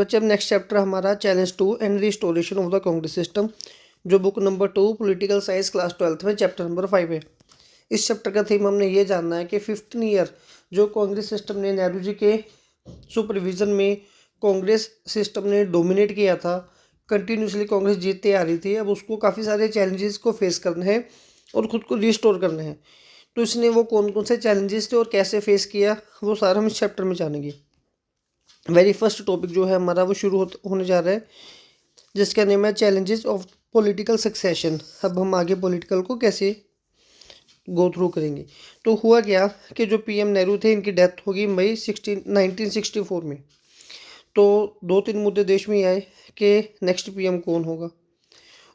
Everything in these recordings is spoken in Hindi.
बच्चे अब नेक्स्ट चैप्टर हमारा challenge 2 and restoration of the Congress system, जो book number 2 political science class 12th में चैप्टर नंबर 5 है। इस चैप्टर का थीम हमने ये जानना है कि 15 ईयर जो कांग्रेस सिस्टम ने नेहरू जी के सुपरविजन में कांग्रेस सिस्टम ने डोमिनेट किया था, कंटिन्यूसली कांग्रेस जीतते आ रही थी। अब उसको काफ़ी सारे चैलेंजेस को फेस करने हैं और ख़ुद को रिस्टोर करने हैं। तो इसने वो कौन कौन से चैलेंजेस थे और कैसे फेस किया, वो सारा हम इस चैप्टर में जानेंगे। वेरी फर्स्ट टॉपिक जो है हमारा वो शुरू होने जा रहा है, जिसका नेम है चैलेंजेस ऑफ पॉलिटिकल सक्सेशन। अब हम आगे पॉलिटिकल को कैसे गो थ्रू करेंगे। तो हुआ क्या कि जो पीएम नेहरू थे, इनकी डेथ होगी मई 1964 में। तो दो तीन मुद्दे देश में आए कि नेक्स्ट पीएम कौन होगा,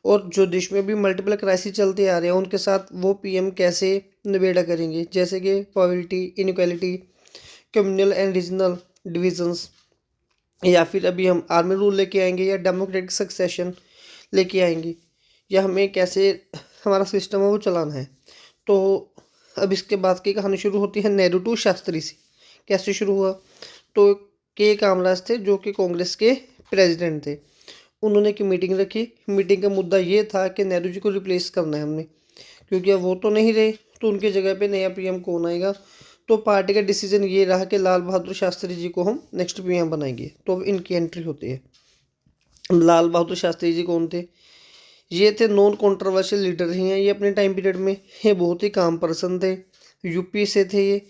और जो देश में भी मल्टीपल क्राइसिस चलते आ रहे हैं उनके साथ वो पीएम कैसे निबेड़ा करेंगे, जैसे कि poverty, inequality, communal and regional divisions, या फिर अभी हम आर्मी रूल लेके आएंगे या डेमोक्रेटिक सक्सेशन लेके आएंगे, या हमें कैसे हमारा सिस्टम है वो चलाना है। तो अब इसके बाद की कहानी शुरू होती है नेहरू टू शास्त्री से। कैसे शुरू हुआ, तो के कामराज थे जो कि कांग्रेस के प्रेसिडेंट थे। उन्होंने एक मीटिंग रखी। मीटिंग का मुद्दा ये था कि नेहरू जी को रिप्लेस करना है हमने, क्योंकि अब वो तो नहीं रहे, तो उनकी जगह पे नया पीएम कौन आएगा। तो पार्टी का डिसीजन ये रहा कि लाल बहादुर शास्त्री जी को हम नेक्स्ट पीएम बनाएंगे। तो अब इनकी एंट्री होती है। लाल बहादुर शास्त्री जी कौन थे? ये थे नॉन कंट्रोवर्शियल लीडर ही हैं ये अपने टाइम पीरियड में। ये बहुत ही काम पर्सन थे, यूपी से थे ये।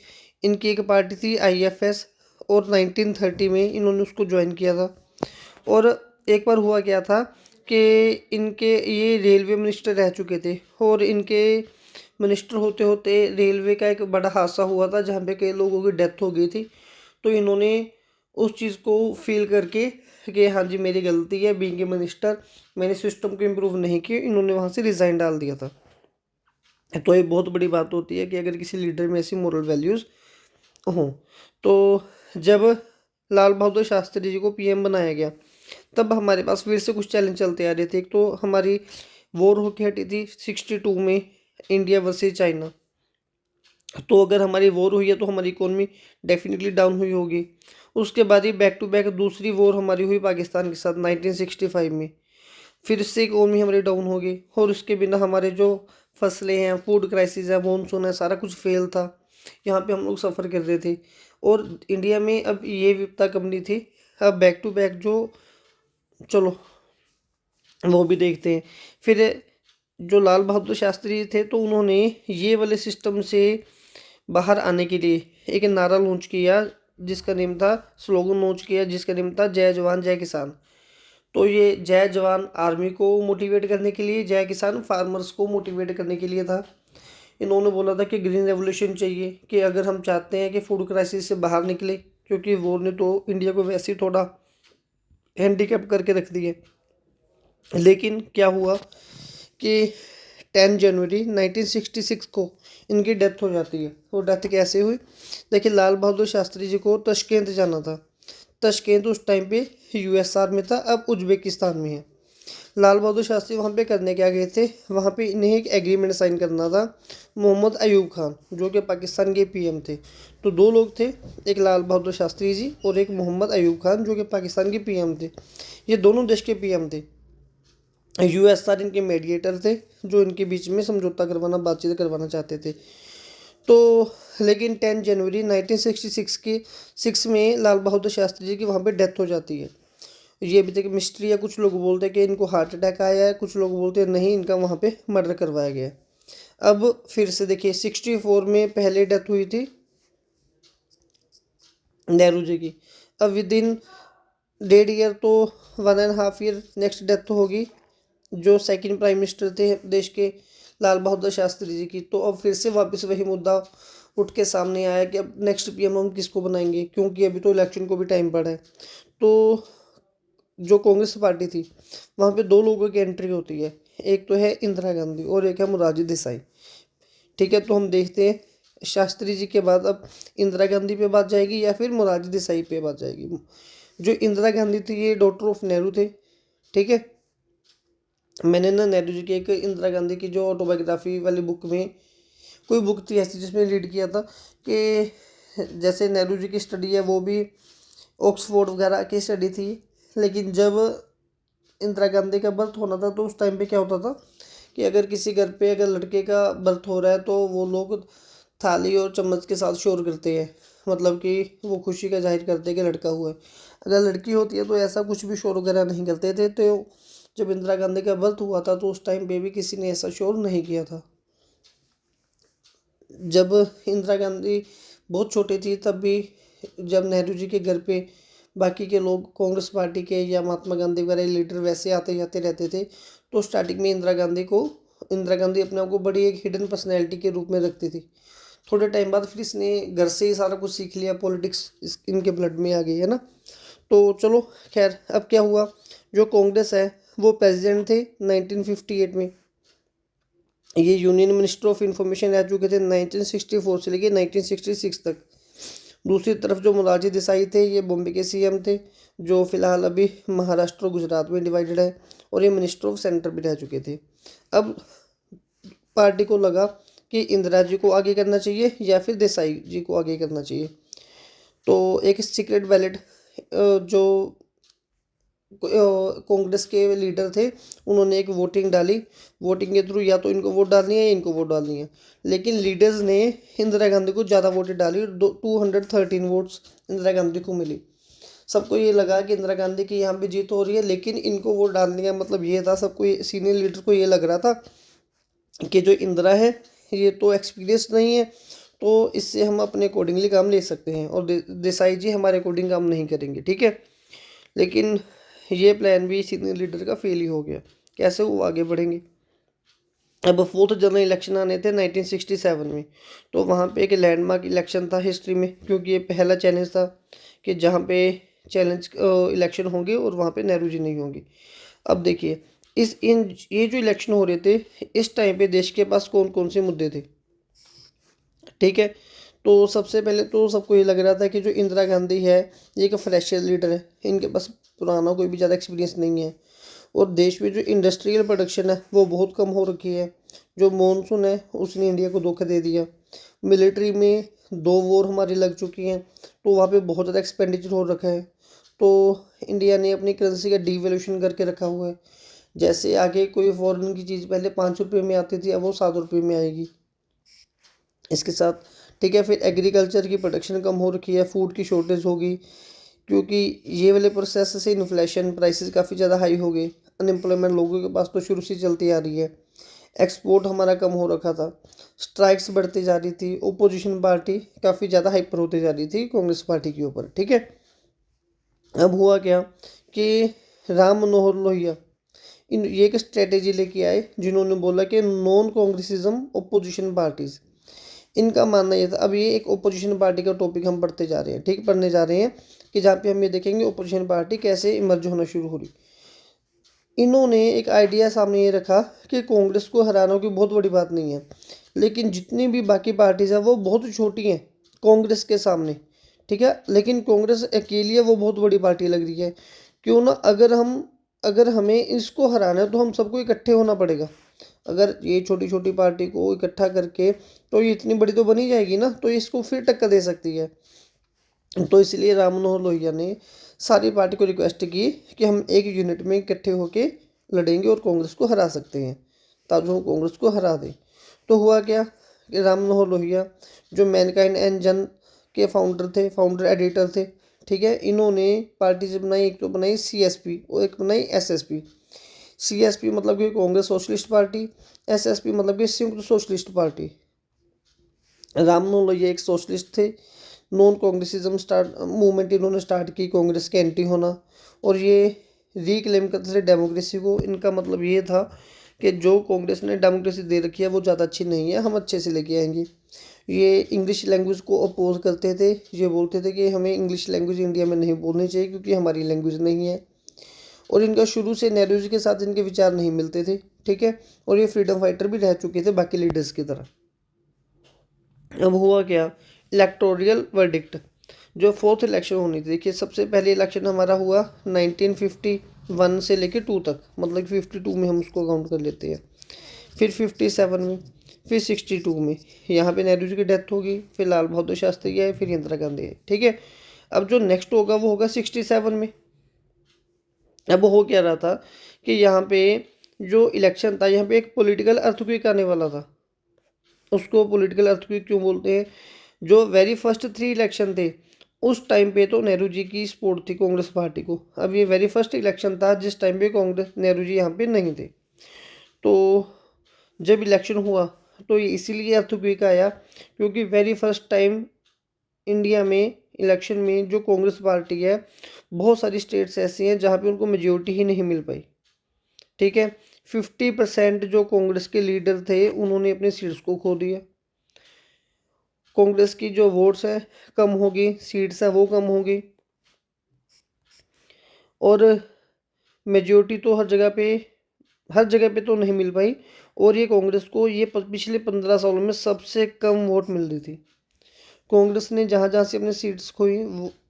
इनकी एक पार्टी थी आईएफएस, और 1930 में इन्होंने उसको ज्वाइन किया था। और एक बार हुआ क्या था कि इनके ये रेलवे मिनिस्टर रह चुके थे, और इनके मिनिस्टर होते होते रेलवे का एक बड़ा हादसा हुआ था जहाँ पे कई लोगों की डेथ हो गई थी। तो इन्होंने उस चीज़ को फील करके कि हाँ जी मेरी गलती है, बीइंग ए मिनिस्टर मैंने सिस्टम को इम्प्रूव नहीं किया, इन्होंने वहाँ से रिज़ाइन डाल दिया था। तो ये बहुत बड़ी बात होती है कि अगर किसी लीडर में ऐसी मोरल वैल्यूज़ हों। तो जब लाल बहादुर शास्त्री जी को पीएम बनाया गया, तब हमारे पास फिर से कुछ चैलेंज चलते आ रहे थे। एक तो हमारी वॉर होके हटी थी 62 में, इंडिया वर्सेस चाइना। तो अगर हमारी वॉर हुई है तो हमारी इकोनॉमी डेफिनेटली डाउन हुई होगी। उसके बाद ही बैक टू बैक दूसरी वॉर हमारी हुई पाकिस्तान के साथ 1965 में। फिर से इकोनॉमी हमारी डाउन हो गई, और उसके बिना हमारे जो फसलें हैं, फूड क्राइसिस है, मानसून है, सारा कुछ फेल था। यहाँ पे हम लोग सफ़र कर रहे थे। और इंडिया में अब ये विपदा कम नहीं थी। अब बैक टू बैक जो, चलो वो भी देखते हैं। फिर जो लाल बहादुर शास्त्री थे, तो उन्होंने ये वाले सिस्टम से बाहर आने के लिए एक नारा लॉन्च किया, जिसका नेम था, स्लोगन लॉन्च किया जिसका नेम था जय जवान जय किसान। तो ये जय जवान आर्मी को मोटिवेट करने के लिए, जय किसान फार्मर्स को मोटिवेट करने के लिए था। इन्होंने बोला था कि ग्रीन रेवोल्यूशन चाहिए, कि अगर हम चाहते हैं कि फूड क्राइसिस से बाहर निकले, क्योंकि वॉर ने तो इंडिया को वैसे ही थोड़ा हैंडीकैप करके रख दिए। लेकिन क्या हुआ कि 10 जनवरी 1966 को इनकी डेथ हो जाती है। वो डेथ कैसे हुई? देखिए, लाल बहादुर शास्त्री जी को तशकेंत जाना था। तशकेंत उस टाइम पे यूएसआर में था, अब उज्बेकिस्तान में है। लाल बहादुर शास्त्री वहाँ पे करने क्या गए थे? वहाँ पे इन्हें एक एग्रीमेंट साइन करना था मोहम्मद अयूब खान, जो कि पाकिस्तान के पीएम थे। तो दो लोग थे, एक लाल बहादुर शास्त्री जी और एक मोहम्मद अयूब खान, जो कि पाकिस्तान के पीएम थे। ये दोनों देश के पीएम थे। यूएसआर इनके मीडिएटर थे, जो इनके बीच में समझौता करवाना, बातचीत करवाना चाहते थे। तो लेकिन 10 जनवरी 1966 के 6 में लाल बहादुर शास्त्री जी की वहाँ पे डेथ हो जाती है। ये अभी तक मिस्ट्री है। कुछ लोग बोलते हैं कि इनको हार्ट अटैक आया है, कुछ लोग बोलते हैं नहीं, इनका वहाँ पे मर्डर करवाया गया है। अब फिर से देखिए, 64 में पहले डेथ हुई थी नेहरू जी की। अब विद इन 1.5 ईयर, तो 1.5 ईयर नेक्स्ट डेथ होगी जो सेकंड प्राइम मिनिस्टर थे देश के, लाल बहादुर शास्त्री जी की। तो अब फिर से वापस वही मुद्दा उठ के सामने आया कि अब नेक्स्ट पीएम हम किसको बनाएंगे, क्योंकि अभी तो इलेक्शन को भी टाइम पड़ा है। तो जो कांग्रेस पार्टी थी, वहाँ पे दो लोगों की एंट्री होती है, एक तो है इंदिरा गांधी और एक है मोरारजी देसाई। ठीक है, तो हम देखते हैं शास्त्री जी के बाद अब इंदिरा गांधी पे बात जाएगी या फिर मोरारजी देसाई पे बात जाएगी। जो इंदिरा गांधी थी, ये डॉटर ऑफ नेहरू थे। ठीक है, मैंने ना नेहरू जी की एक इंदिरा गांधी की जो ऑटोबायोग्राफी वाली बुक में, कोई बुक थी ऐसी जिसमें रीड किया था कि जैसे नेहरू जी की स्टडी है वो भी ऑक्सफोर्ड वगैरह की स्टडी थी, लेकिन जब इंदिरा गांधी का बर्थ होना था तो उस टाइम पे क्या होता था कि अगर किसी घर पे अगर लड़के का बर्थ हो रहा है तो वो लोग थाली और चम्मच के साथ शोर करते हैं, मतलब कि वो खुशी का जाहिर करते हैं कि लड़का हुआ है। अगर लड़की होती है तो ऐसा कुछ भी शोर वगैरह नहीं करते थे। तो जब इंदिरा गांधी का बर्थ हुआ था तो उस टाइम पे भी किसी ने ऐसा शोर नहीं किया था। जब इंदिरा गांधी बहुत छोटी थी तब भी जब नेहरू जी के घर पे बाकी के लोग कांग्रेस पार्टी के या महात्मा गांधी वगैरह लीडर वैसे आते जाते रहते थे, तो स्टार्टिंग में इंदिरा गांधी अपने आप को बड़ी एक हिडन पर्सनैलिटी के रूप में रखती थी। थोड़े टाइम बाद फिर इसने घर से ही सारा कुछ सीख लिया, पॉलिटिक्स इनके ब्लड में आ गई है ना। तो चलो खैर, अब क्या हुआ, जो कांग्रेस है वो प्रेसिडेंट थे 1958 में। ये यूनियन मिनिस्टर ऑफ इंफॉर्मेशन रह चुके थे 1964 से लेके 1966 तक। दूसरी तरफ जो मोरारजी देसाई थे ये बॉम्बे के सीएम थे, जो फिलहाल अभी महाराष्ट्र और गुजरात में डिवाइडेड है, और ये मिनिस्टर ऑफ सेंटर भी रह चुके थे। अब पार्टी को लगा कि इंदिरा जी को आगे करना चाहिए या फिर देसाई जी को आगे करना चाहिए। तो एक सीक्रेट बैलेट जो कांग्रेस के लीडर थे उन्होंने एक वोटिंग डाली। वोटिंग के थ्रू या तो इनको वोट डालनी है या इनको वोट डालनी है, लेकिन लीडर्स ने इंदिरा गांधी को ज़्यादा वोटें डाली, 213 वोट्स इंदिरा गांधी को मिली। सबको ये लगा कि इंदिरा गांधी की यहाँ भी जीत हो रही है, लेकिन इनको वोट डालने का मतलब ये था, सबको सीनियर लीडर को ये लग रहा था कि जो इंदिरा है ये तो एक्सपीरियंस नहीं है, तो इससे हम अपने अकॉर्डिंगली काम ले सकते हैं, और देसाई जी हमारे अकॉर्डिंग काम नहीं करेंगे, ठीक है। लेकिन ये प्लान भी सीनियर लीडर का फेल ही हो गया। कैसे वो आगे बढ़ेंगे। अब फोर्थ जनरल इलेक्शन आने थे 1967 में, तो वहाँ पे एक लैंडमार्क इलेक्शन था हिस्ट्री में, क्योंकि ये पहला चैलेंज था कि जहाँ पे चैलेंज इलेक्शन होंगे और वहाँ पे नेहरू जी नहीं होंगे। अब देखिए, इस इन ये जो इलेक्शन हो रहे थे इस टाइम पे देश के पास कौन कौन से मुद्दे थे, ठीक है। तो सबसे पहले तो सबको ये लग रहा था कि जो इंदिरा गांधी है ये एक फ्रेशर लीडर है, इनके पास पुराना कोई भी ज़्यादा एक्सपीरियंस नहीं है, और देश में जो इंडस्ट्रियल प्रोडक्शन है वो बहुत कम हो रखी है। जो मॉनसून है उसने इंडिया को धोखा दे दिया। मिलिट्री में 2 वॉर हमारी लग चुकी हैं, तो वहाँ पे बहुत ज़्यादा एक्सपेंडिचर हो रखा है। तो इंडिया ने अपनी करेंसी का डीवैल्यूएशन करके रखा हुआ है। जैसे आगे कोई फॉरेन की चीज़ पहले 5 रुपये में आती थी, अब वो 7 रुपये में आएगी। इसके साथ ठीक है, फिर एग्रीकल्चर की प्रोडक्शन कम हो रखी है, फूड की शॉर्टेज होगी, क्योंकि ये वाले प्रोसेस से इन्फ्लेशन प्राइसेस काफ़ी ज़्यादा हाई हो गए। अनएम्प्लॉयमेंट लोगों के पास तो शुरू से चलती आ रही है। एक्सपोर्ट हमारा कम हो रखा था, स्ट्राइक्स बढ़ती जा रही थी, ओपोजिशन पार्टी काफ़ी ज़्यादा हाइपर होती जा रही थी कांग्रेस पार्टी के ऊपर, ठीक है। अब हुआ क्या कि राम मनोहर लोहिया ये एक स्ट्रेटेजी लेके आए, जिन्होंने बोला कि नॉन कांग्रेसिज्म ओपोजिशन पार्टीज। इनका मानना ये था, अब ये एक ओपोजिशन पार्टी का टॉपिक हम पढ़ते जा रहे हैं, ठीक, पढ़ने जा रहे हैं, कि जहाँ पे हम ये देखेंगे ओपोजिशन पार्टी कैसे इमर्ज होना शुरू हो रही। इन्होंने एक आइडिया सामने ये रखा कि कांग्रेस को हराना कोई बहुत बड़ी बात नहीं है, लेकिन जितनी भी बाकी पार्टीज हैं वो बहुत छोटी हैं कांग्रेस के सामने, ठीक है। लेकिन कांग्रेस अकेली है, वो बहुत बड़ी पार्टी लग रही है। क्यों ना, अगर हमें इसको हराना है तो हम सबको इकट्ठे होना पड़ेगा। अगर ये छोटी छोटी पार्टी को इकट्ठा करके, तो ये इतनी बड़ी तो बनी जाएगी ना, तो इसको फिर टक्कर दे सकती है। तो इसलिए राम मनोहर लोहिया ने सारी पार्टी को रिक्वेस्ट की कि हम एक यूनिट में इकट्ठे होके लड़ेंगे और कांग्रेस को हरा सकते हैं, ताकि हम कांग्रेस को हरा दें। तो हुआ क्या कि राम मनोहर लोहिया जो मैनकाइंड एंड जन के फाउंडर थे, फाउंडर एडिटर थे, ठीक है, इन्होंने पार्टी से बनाई, एक तो बनाई सीएसपी और एक बनाई एसएसपी। सीएसपी मतलब कि कांग्रेस सोशलिस्ट पार्टी, एसएसपी मतलब कि संयुक्त सोशलिस्ट पार्टी। राम मनोहर लोहिया एक सोशलिस्ट थे। नॉन कांग्रेसिज्म स्टार्ट मूवमेंट इन्होंने स्टार्ट की, कांग्रेस के एंटी होना, और ये रीक्लेम करते थे डेमोक्रेसी को। इनका मतलब ये था कि जो कांग्रेस ने डेमोक्रेसी दे रखी है वो ज़्यादा अच्छी नहीं है, हम अच्छे से लेके आएंगे। ये इंग्लिश लैंग्वेज को अपोज करते थे, ये बोलते थे कि हमें इंग्लिश लैंग्वेज इंडिया में नहीं बोलनी चाहिए क्योंकि हमारी लैंग्वेज नहीं है। और इनका शुरू से नेहरू जी के साथ इनके विचार नहीं मिलते थे, ठीक है, और ये फ्रीडम फाइटर भी रह चुके थे बाकी लीडर्स की तरह। अब हुआ क्या, इलेक्टोरियल वर्डिक्ट, जो फोर्थ इलेक्शन होनी थी। देखिए, सबसे पहले इलेक्शन हमारा हुआ 1951 से लेके 2 तक, मतलब 52 में हम उसको काउंट कर लेते हैं, फिर 57 में, फिर 62 में। यहाँ पे नेहरू जी की डेथ होगी, फिर लाल बहादुर शास्त्री आए, फिर इंदिरा गांधी आए, ठीक है। अब जो नेक्स्ट होगा वो होगा 67 में। अब हो क्या रहा था कि यहाँ पे जो इलेक्शन था, यहाँ पे एक पॉलिटिकल अर्थक्वेक आने वाला था। उसको पॉलिटिकल अर्थक्वेक क्यों बोलते हैं? जो वेरी फर्स्ट 3 इलेक्शन थे, उस टाइम पे तो नेहरू जी की सपोर्ट थी कांग्रेस पार्टी को। अब ये वेरी फर्स्ट इलेक्शन था जिस टाइम पे कांग्रेस नेहरू जी यहाँ पे नहीं थे। तो जब इलेक्शन हुआ तो ये इसीलिए अर्थक्वेक आया क्योंकि वेरी फर्स्ट टाइम इंडिया में इलेक्शन में जो कांग्रेस पार्टी है, बहुत सारी स्टेट्स ऐसी हैं जहाँ पे उनको मेजोरिटी ही नहीं मिल पाई। ठीक है, 50% जो कांग्रेस के लीडर थे उन्होंने अपने सीट्स को खो दिया। कांग्रेस की जो वोट्स है कम होगी, सीट्स है वो कम होगी, और मेजोरिटी तो हर जगह पे तो नहीं मिल पाई। और ये कांग्रेस को ये पिछले 15 सालों में सबसे कम वोट मिल रही थी। कांग्रेस ने जहाँ जहाँ से अपने सीट्स खोई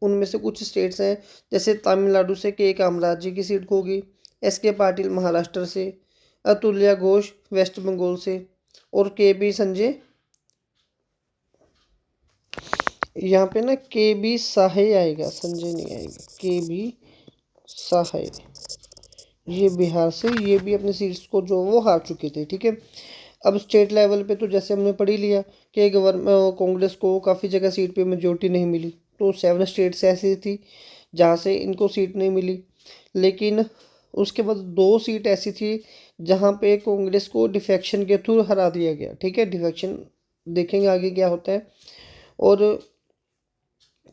उनमें से कुछ स्टेट्स हैं, जैसे तमिलनाडु से के कामराज जी की सीट खो गई, एस के पाटिल महाराष्ट्र से, अतुल्या घोष वेस्ट बंगाल से, और के बी संजय, यहाँ पे ना के बी साहे आएगा, संजय नहीं आएगा, के बी साहे, ये बिहार से, ये भी अपनी सीट्स को जो वो हार चुके थे। ठीक है, अब स्टेट लेवल पे तो जैसे हमने पढ़ ही लिया कि गवर्नमेंट कांग्रेस को काफ़ी जगह सीट पे मेजोरिटी नहीं मिली, तो 7 स्टेट्स ऐसी थी जहाँ से इनको सीट नहीं मिली। लेकिन उसके बाद 2 सीट ऐसी थी जहाँ पे कांग्रेस को डिफेक्शन के थ्रू हरा दिया गया। ठीक है, डिफेक्शन देखेंगे आगे क्या होता है। और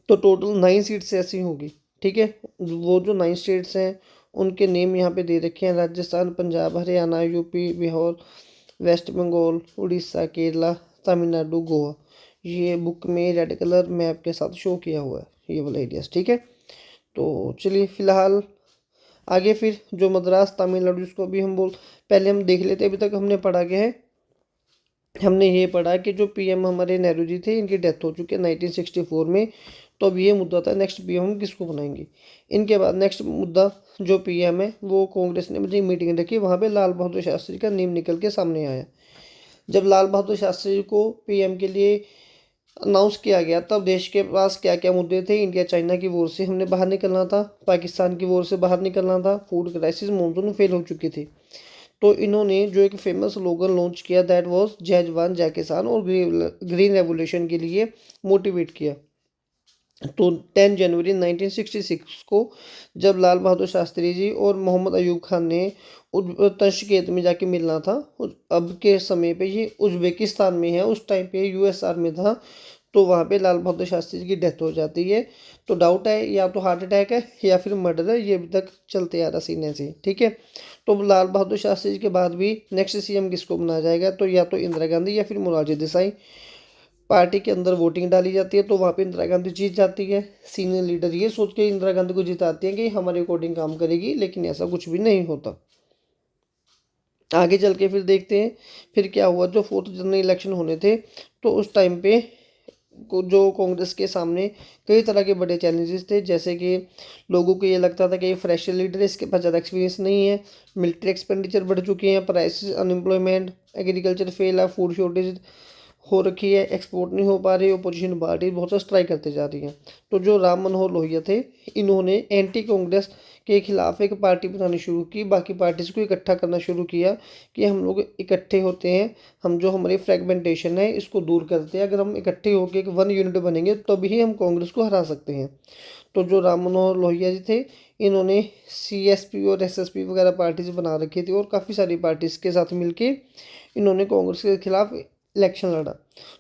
तो टोटल 9 सीट्स ऐसी होगी। ठीक है, वो जो 9 स्टेट्स हैं उनके नेम यहाँ पे दे रखे हैं, राजस्थान, पंजाब, हरियाणा, यूपी, बिहार, वेस्ट बंगाल, उड़ीसा, केरला, तमिलनाडु, गोवा। ये बुक में रेड कलर मैप के साथ शो किया हुआ है ये वाला एरियाज। ठीक है, तो चलिए फिलहाल आगे फिर जो मद्रास तमिलनाडु, इसको भी हम पहले हम देख लेते हैं। अभी तक हमने पढ़ा क्या है? हमने ये पढ़ा कि जो पीएम हमारे नेहरू जी थे इनकी डेथ हो चुकी है 1964 में। तो अब ये मुद्दा था नेक्स्ट पीएम हम किसको बनाएंगे। इनके बाद नेक्स्ट मुद्दा जो पीएम है वो कांग्रेस ने मुझे मीटिंग रखी, वहाँ पे लाल बहादुर शास्त्री का नेम निकल के सामने आया। जब लाल बहादुर शास्त्री को पीएम के लिए अनाउंस किया गया तब देश के पास क्या क्या मुद्दे थे? इंडिया चाइना की वॉर से हमने बाहर निकलना था, पाकिस्तान की वॉर से बाहर निकलना था, फूड क्राइसिस, मानसून फेल हो चुकी थी। तो इन्होंने जो एक फेमस स्लोगन लॉन्च किया, दैट वाज जय जवान जय किसान, और ग्रीन रेवोल्यूशन के लिए मोटिवेट किया। तो 10 जनवरी 1966 को जब लाल बहादुर शास्त्री जी और मोहम्मद अयूब खान ने तशकेत में जाके मिलना था, अब के समय पे ये उज्बेकिस्तान में है, उस टाइम पे यूएसआर में था, तो वहाँ पे लाल बहादुर शास्त्री जी की डेथ हो जाती है। तो डाउट है या तो हार्ट अटैक है या फिर मर्डर है, ये अभी तक चलते आ रहा सीन ऐसे। ठीक है, तो लाल बहादुर शास्त्री जी के बाद भी नेक्स्ट सीएम किसको बनाया जाएगा? तो या तो इंदिरा गांधी या फिर मोरारजी देसाई। पार्टी के अंदर वोटिंग डाली जाती है तो वहाँ पे इंदिरा गांधी जीत जाती है। सीनियर लीडर ये सोच के इंदिरा गांधी को जिताती हैं कि हमारे अकॉर्डिंग काम करेगी, लेकिन ऐसा कुछ भी नहीं होता। आगे चल के फिर देखते हैं फिर क्या हुआ। जो 4th जनरल इलेक्शन होने थे तो उस टाइम पे जो कांग्रेस के सामने कई तरह के बड़े चैलेंजेस थे, जैसे कि लोगों को ये लगता था कि ये फ्रेशर लीडर है, इसके पास ज़्यादा एक्सपीरियंस नहीं है, मिलिट्री एक्सपेंडिचर बढ़ चुके हैं, प्राइस, अनएम्प्लॉयमेंट, एग्रीकल्चर फेल है, फूड शॉर्टेज हो रखी है, एक्सपोर्ट नहीं हो पा रही, अपोजिशन पार्टी बहुत सा स्ट्राइक करते जा रही हैं। तो जो राम मनोहर लोहिया थे इन्होंने एंटी कांग्रेस के खिलाफ एक पार्टी बनानी शुरू की, बाकी पार्टीज को इकट्ठा करना शुरू किया कि हम लोग इकट्ठे होते हैं, हम जो हमारी फ्रेगमेंटेशन है इसको दूर करते हैं, अगर हम इकट्ठे होकर एक वन यूनिट बनेंगे तभी हम कांग्रेस को हरा सकते हैं। तो जो राम मनोहर लोहिया जी थे इन्होंने सीएसपी और एसएसपी वगैरह पार्टीज बना रखी थी और काफ़ी सारी पार्टीज के साथ मिलके इन्होंने कांग्रेस के खिलाफ इलेक्शन लड़ा।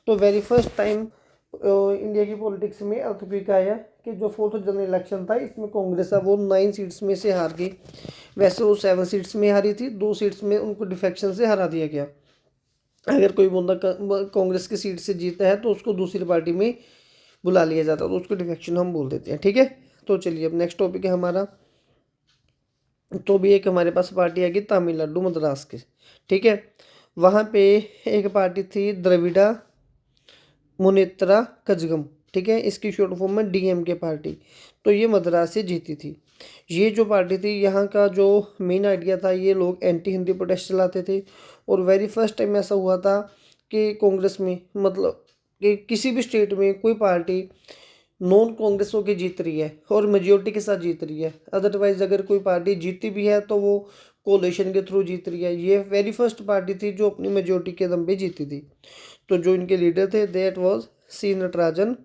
तो वेरी फर्स्ट टाइम इंडिया की पॉलिटिक्स में अर्थक्वेक आया कि जो 4th जनरल इलेक्शन था इसमें कांग्रेस है वो 9 सीट्स में से हार गई। वैसे वो 7 सीट्स में हारी थी, 2 सीट्स में उनको डिफेक्शन से हरा दिया गया। अगर कोई बंदा कांग्रेस की सीट से जीता है तो उसको दूसरी पार्टी में बुला लिया जाता है, तो उसको डिफेक्शन हम बोल देते हैं। ठीक है, तो चलिए अब नेक्स्ट टॉपिक है हमारा। तो भी एक हमारे पास पार्टी आएगी तमिलनाडु मद्रास के। ठीक है, वहाँ पे एक पार्टी थी द्रविड़ा मुनेत्रा कजगम। ठीक है, इसकी शॉर्ट फॉर्म में डीएमके पार्टी। तो ये मद्रास से जीती थी। ये जो पार्टी थी यहाँ का जो मेन आइडिया था, ये लोग एंटी हिंदी प्रोटेस्ट चलाते थे। और वेरी फर्स्ट टाइम ऐसा हुआ था कि कांग्रेस में, मतलब कि किसी भी स्टेट में कोई पार्टी नॉन कांग्रेसों की जीत रही है और मेजोरिटी के साथ जीत रही है। अदरवाइज अगर कोई पार्टी जीती भी है तो वो कोलेशन के थ्रू जीत रही है। ये वेरी फर्स्ट पार्टी थी जो अपनी मेजोरिटी के दम पे जीती थी। तो जो इनके लीडर थे दैट वाज सी नटराजन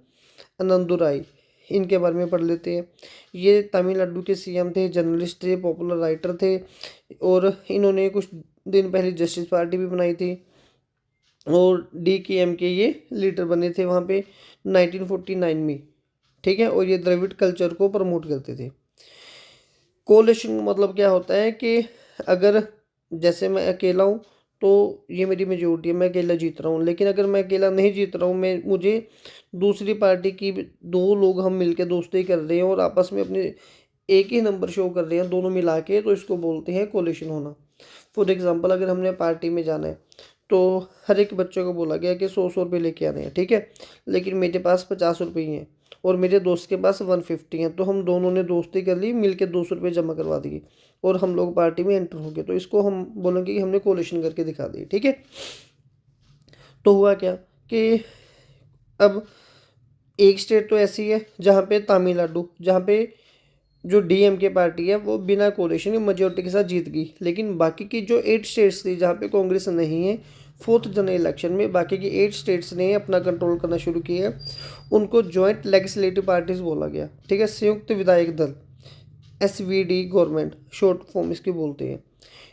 अन्नादुराई। इनके बारे में पढ़ लेते हैं। ये तमिलनाडु के सीएम थे, जर्नलिस्ट थे, पॉपुलर राइटर थे और इन्होंने कुछ दिन पहले जस्टिस पार्टी भी बनाई थी और DKM के ये लीडर बने थे वहाँ पे 1949 में। ठीक है, और ये द्रविड़ कल्चर को प्रमोट करते थे। कोलेशन मतलब क्या होता है कि अगर जैसे मैं अकेला हूँ तो ये मेरी मेजोरिटी है, मैं अकेला जीत रहा हूँ। लेकिन अगर मैं अकेला नहीं जीत रहा हूँ, मैं मुझे दूसरी पार्टी की दो लोग हम मिलकर दोस्ती कर रहे हैं और आपस में अपने एक ही नंबर शो कर रहे हैं दोनों मिला के, तो इसको बोलते हैं कोलेशन होना। फॉर एग्जांपल अगर हमने पार्टी में जाना है तो हर एक बच्चे को बोला गया कि 100 रुपये लेके आने हैं। ठीक है, लेकिन मेरे पास 50 रुपये ही हैं और मेरे दोस्त के पास 150 हैं। तो हम दोनों ने दोस्ती कर ली, मिलके 200 रुपये जमा करवा दिए और हम लोग पार्टी में एंटर हो गए। तो इसको हम बोलेंगे कि हमने कोलेशन करके दिखा दी। ठीक है, तो हुआ क्या कि अब एक स्टेट तो ऐसी है जहाँ पे तमिलनाडु, जहाँ पे जो DMK पार्टी है वो बिना कोalition की मेजोरिटी के साथ जीत गई। लेकिन बाकी की जो 8 स्टेट्स थी जहाँ पे कांग्रेस नहीं है, फोर्थ जनरल इलेक्शन में बाकी की 8 स्टेट्स ने अपना कंट्रोल करना शुरू किया है। उनको जॉइंट लेजिस्लेटिव पार्टीज बोला गया। ठीक है, संयुक्त विधायक दल, SVD गवर्नमेंट शॉर्ट फॉर्म इसकी बोलते हैं।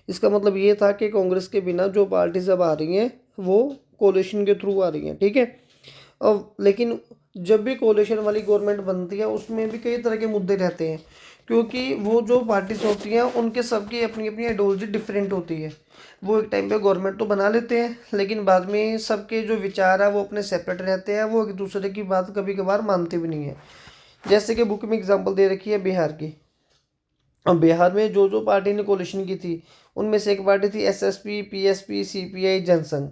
इसका मतलब ये था कि कांग्रेस के बिना जो पार्टीज अब आ रही हैं वो कोalition के थ्रू आ रही हैं। ठीक है, अब लेकिन जब भी कोalition वाली गवर्नमेंट बनती है उसमें भी कई तरह के मुद्दे रहते हैं, क्योंकि वो जो पार्टीज होती हैं उनके सबकी अपनी अपनी आइडियोलॉजी डिफरेंट होती है। वो एक टाइम पे गवर्नमेंट तो बना लेते हैं लेकिन बाद में सबके जो विचार है वो अपने सेपरेट रहते हैं, वो एक दूसरे की बात कभी कभार मानते भी नहीं है। जैसे कि बुक में एग्जाम्पल दे रखी है बिहार की। अब बिहार में जो जो पार्टी ने कोलिशन की थी उनमें से एक पार्टी थी SSP, PSP, CPI, जनसंघ।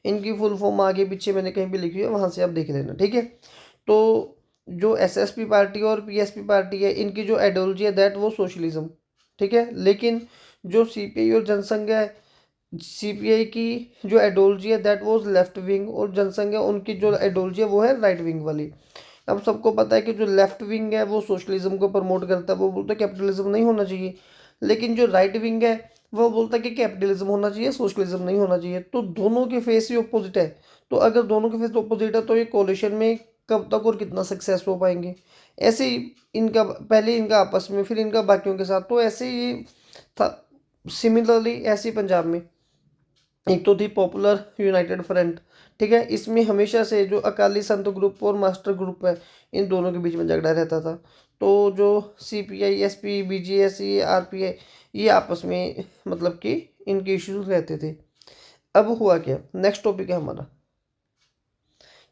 इनकी फुल फॉर्म आगे पीछे मैंने कहीं भी लिखी है, वहाँ से आप देख लेना। ठीक है, तो जो SSP पार्टी और PSP पार्टी है इनकी जो आइडियोलॉजी है दैट वो सोशलिज्म। ठीक है, लेकिन जो CPI और जनसंघ है, CPI की जो आइडियोलॉजी है दैट वॉज लेफ्ट विंग और जनसंघ है उनकी जो आइडियोलॉजी है वो है राइट विंग वाली। अब सबको पता है कि जो लेफ्ट विंग है वो सोशलिज्म को प्रमोट करता है, वो बोलता है कैपिटलिज्म नहीं होना चाहिए। लेकिन जो राइट विंग है वो बोलता है कि कैपिटलिज्म होना चाहिए, सोशलिज्म नहीं होना चाहिए। तो दोनों के फेस ही ऑपोजिट है। तो अगर दोनों के फेस ऑपोजिट है तो ये कोalition में कब तक और कितना सक्सेस हो पाएंगे। ऐसे ही इनका पहले इनका आपस में, फिर इनका बाकियों के साथ, तो ऐसे ही था। सिमिलरली ऐसे ही पंजाब में एक तो थी पॉपुलर यूनाइटेड फ्रंट। ठीक है, इसमें हमेशा से जो अकाली संत ग्रुप और मास्टर ग्रुप है इन दोनों के बीच में झगड़ा रहता था। तो जो CPI, SP, BGS, ये RPI, ये आपस में मतलब कि इनके इश्यूज रहते थे। अब हुआ क्या, नेक्स्ट टॉपिक है हमारा।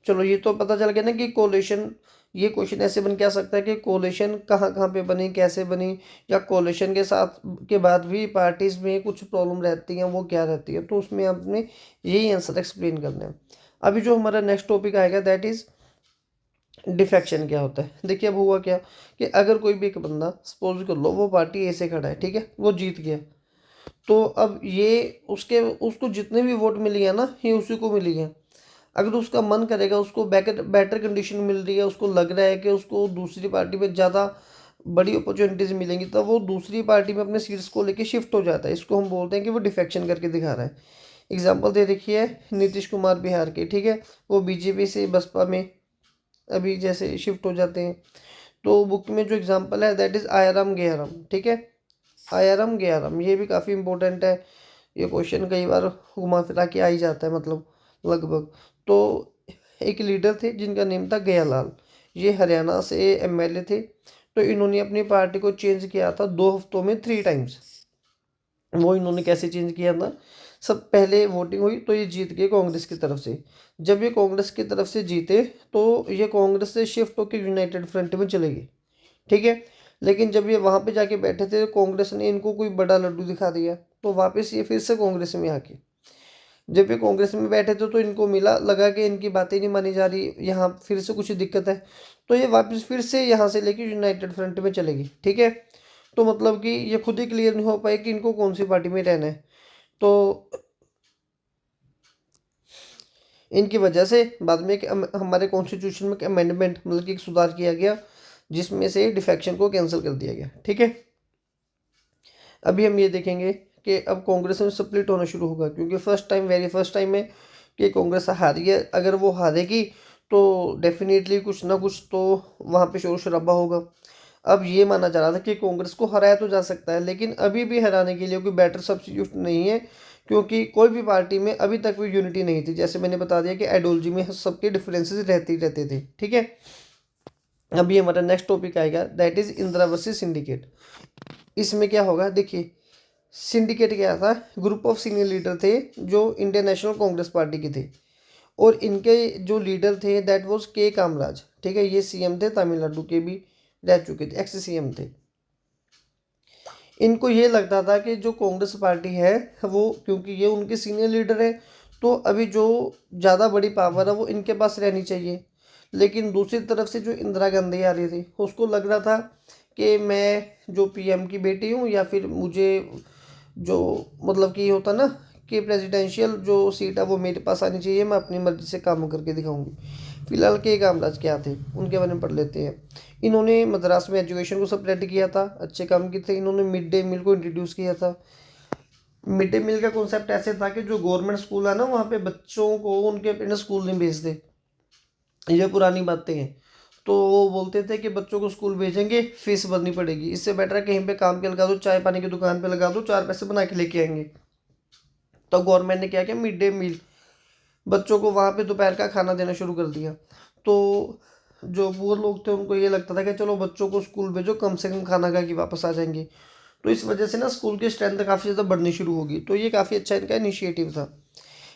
चलो ये तो पता चल गया ना कि कोलेशन, ये क्वेश्चन ऐसे बन के आ सकता है कि कोलेशन कहाँ कहाँ पे बनी, कैसे बनी, या कोलेशन के साथ के बाद भी पार्टीज में कुछ प्रॉब्लम रहती हैं वो क्या रहती है। तो उसमें आपने यही आंसर एक्सप्लेन करना है। अभी जो हमारा नेक्स्ट टॉपिक आएगा दैट इज डिफेक्शन क्या होता है। देखिए अब हुआ क्या कि अगर कोई भी एक बंदा सपोज कर लो वो पार्टी ए से खड़ा है, ठीक है, वो जीत गया। तो अब ये उसके उसको जितने भी वोट मिली है ना ये उसी को मिली है। अगर उसका मन करेगा, उसको बेटर बेटर कंडीशन मिल रही है, उसको लग रहा है कि उसको दूसरी पार्टी में ज़्यादा बड़ी अपॉर्चुनिटीज मिलेंगी, तब वो दूसरी पार्टी में अपने सीट्स को लेके शिफ्ट हो जाता है। इसको हम बोलते हैं कि वो डिफेक्शन करके दिखा रहा है। एग्जाम्पल दे रखी है नीतीश कुमार बिहार के। ठीक है, वो BJP से बसपा में अभी जैसे शिफ्ट हो जाते हैं। तो बुक में जो एग्जाम्पल है दैट इज आयाराम गयाराम। ठीक है, आयाराम गयाराम ये भी काफ़ी इंपॉर्टेंट है। ये क्वेश्चन कई बार घुमा फिरा के आ ही जाता है, मतलब लगभग। तो एक लीडर थे जिनका नेम था गयालाल। ये हरियाणा से MLA थे। तो इन्होंने अपनी पार्टी को चेंज किया था 2 हफ्तों में 3 टाइम्स। वो इन्होंने कैसे चेंज किया था, सब पहले वोटिंग हुई तो ये जीत गए कांग्रेस की तरफ से। जब ये कांग्रेस की तरफ से जीते तो ये कांग्रेस से शिफ्ट होकर यूनाइटेड फ्रंट में चले गए। ठीक है, लेकिन जब ये वहाँ पे जाके बैठे थे कांग्रेस ने इनको कोई बड़ा लड्डू दिखा दिया, तो वापस ये फिर से कांग्रेस में आके, जब ये कांग्रेस में बैठे थे तो इनको मिला लगा कि इनकी बातें नहीं मानी जा रही, यहाँ फिर से कुछ दिक्कत है। तो ये वापस फिर से यहाँ से लेके यूनाइटेड फ्रंट में चलेगी। ठीक है, तो मतलब कि ये खुद ही क्लियर नहीं हो पाए कि इनको कौन सी पार्टी में रहना है। तो इनकी वजह से बाद में हमारे कॉन्स्टिट्यूशन में अमेंडमेंट मतलब कि एक सुधार किया गया, जिसमें से डिफेक्शन को कैंसिल कर दिया गया। ठीक है, अभी हम ये देखेंगे कि अब कांग्रेस में स्प्लिट होना शुरू होगा, क्योंकि वेरी फर्स्ट टाइम है कि कांग्रेस हारी है। अगर वो हारेगी तो डेफिनेटली कुछ ना कुछ तो वहाँ पे शोर शराबा होगा। अब ये माना जा रहा था कि कांग्रेस को हराया तो जा सकता है, लेकिन अभी भी हराने के लिए कोई बेटर सब्स्टिट्यूट नहीं है, क्योंकि कोई भी पार्टी में अभी तक भी यूनिटी नहीं थी। जैसे मैंने बता दिया कि आइडियोलॉजी में सबके डिफरेंसेस रहते ही रहते थे। ठीक है, अभी हमारा नेक्स्ट टॉपिक आएगा, that is Indira versus syndicate. इसमें क्या होगा, देखिए सिंडिकेट क्या था, ग्रुप ऑफ सीनियर लीडर थे जो इंडियन नेशनल कांग्रेस पार्टी के थे, और इनके जो लीडर थे दैट वाज के कामराज। ठीक है, ये सीएम थे, तमिलनाडु के भी रह चुके थे, एक्स सीएम थे। इनको ये लगता था कि जो कांग्रेस पार्टी है वो, क्योंकि ये उनके सीनियर लीडर है, तो अभी जो ज़्यादा बड़ी पावर है वो इनके पास रहनी चाहिए। लेकिन दूसरी तरफ से जो इंदिरा गांधी आ रही थी, उसको लग रहा था कि मैं जो पीएम की बेटी हूँ, या फिर मुझे जो मतलब कि होता ना कि प्रेसिडेंशियल जो सीट है वो मेरे पास आनी चाहिए, मैं अपनी मर्जी से काम करके दिखाऊंगी। फिलहाल के कामराज क्या थे उनके बारे में पढ़ लेते हैं। इन्होंने मद्रास में एजुकेशन को स्प्रेड किया था, अच्छे काम किए थे। इन्होंने मिड डे मील को इंट्रोड्यूस किया था। मिड डे मील का कॉन्सेप्ट ऐसे था कि जो गवर्नमेंट स्कूल है ना, वहाँ पे बच्चों को उनके पेरेंट्स स्कूल नहीं भेजते। ये पुरानी बातें हैं, तो वो बोलते थे कि बच्चों को स्कूल भेजेंगे फीस भरनी पड़ेगी, इससे बेटर है कहीं पे काम पे लगा दो, चाय पानी की दुकान पे लगा दो, चार पैसे बना के लेके आएंगे। तो गवर्नमेंट ने क्या किया, मिड डे मील बच्चों को वहाँ पे दोपहर का खाना देना शुरू कर दिया। तो जो पुअर लोग थे उनको ये लगता था कि चलो बच्चों को स्कूल भेजो, कम से कम खाना खा के वापस आ जाएंगे। तो इस वजह से ना स्कूल की स्ट्रेंथ काफ़ी ज़्यादा बढ़नी शुरू होगी। तो ये काफ़ी अच्छा इनका इनिशिएटिव था।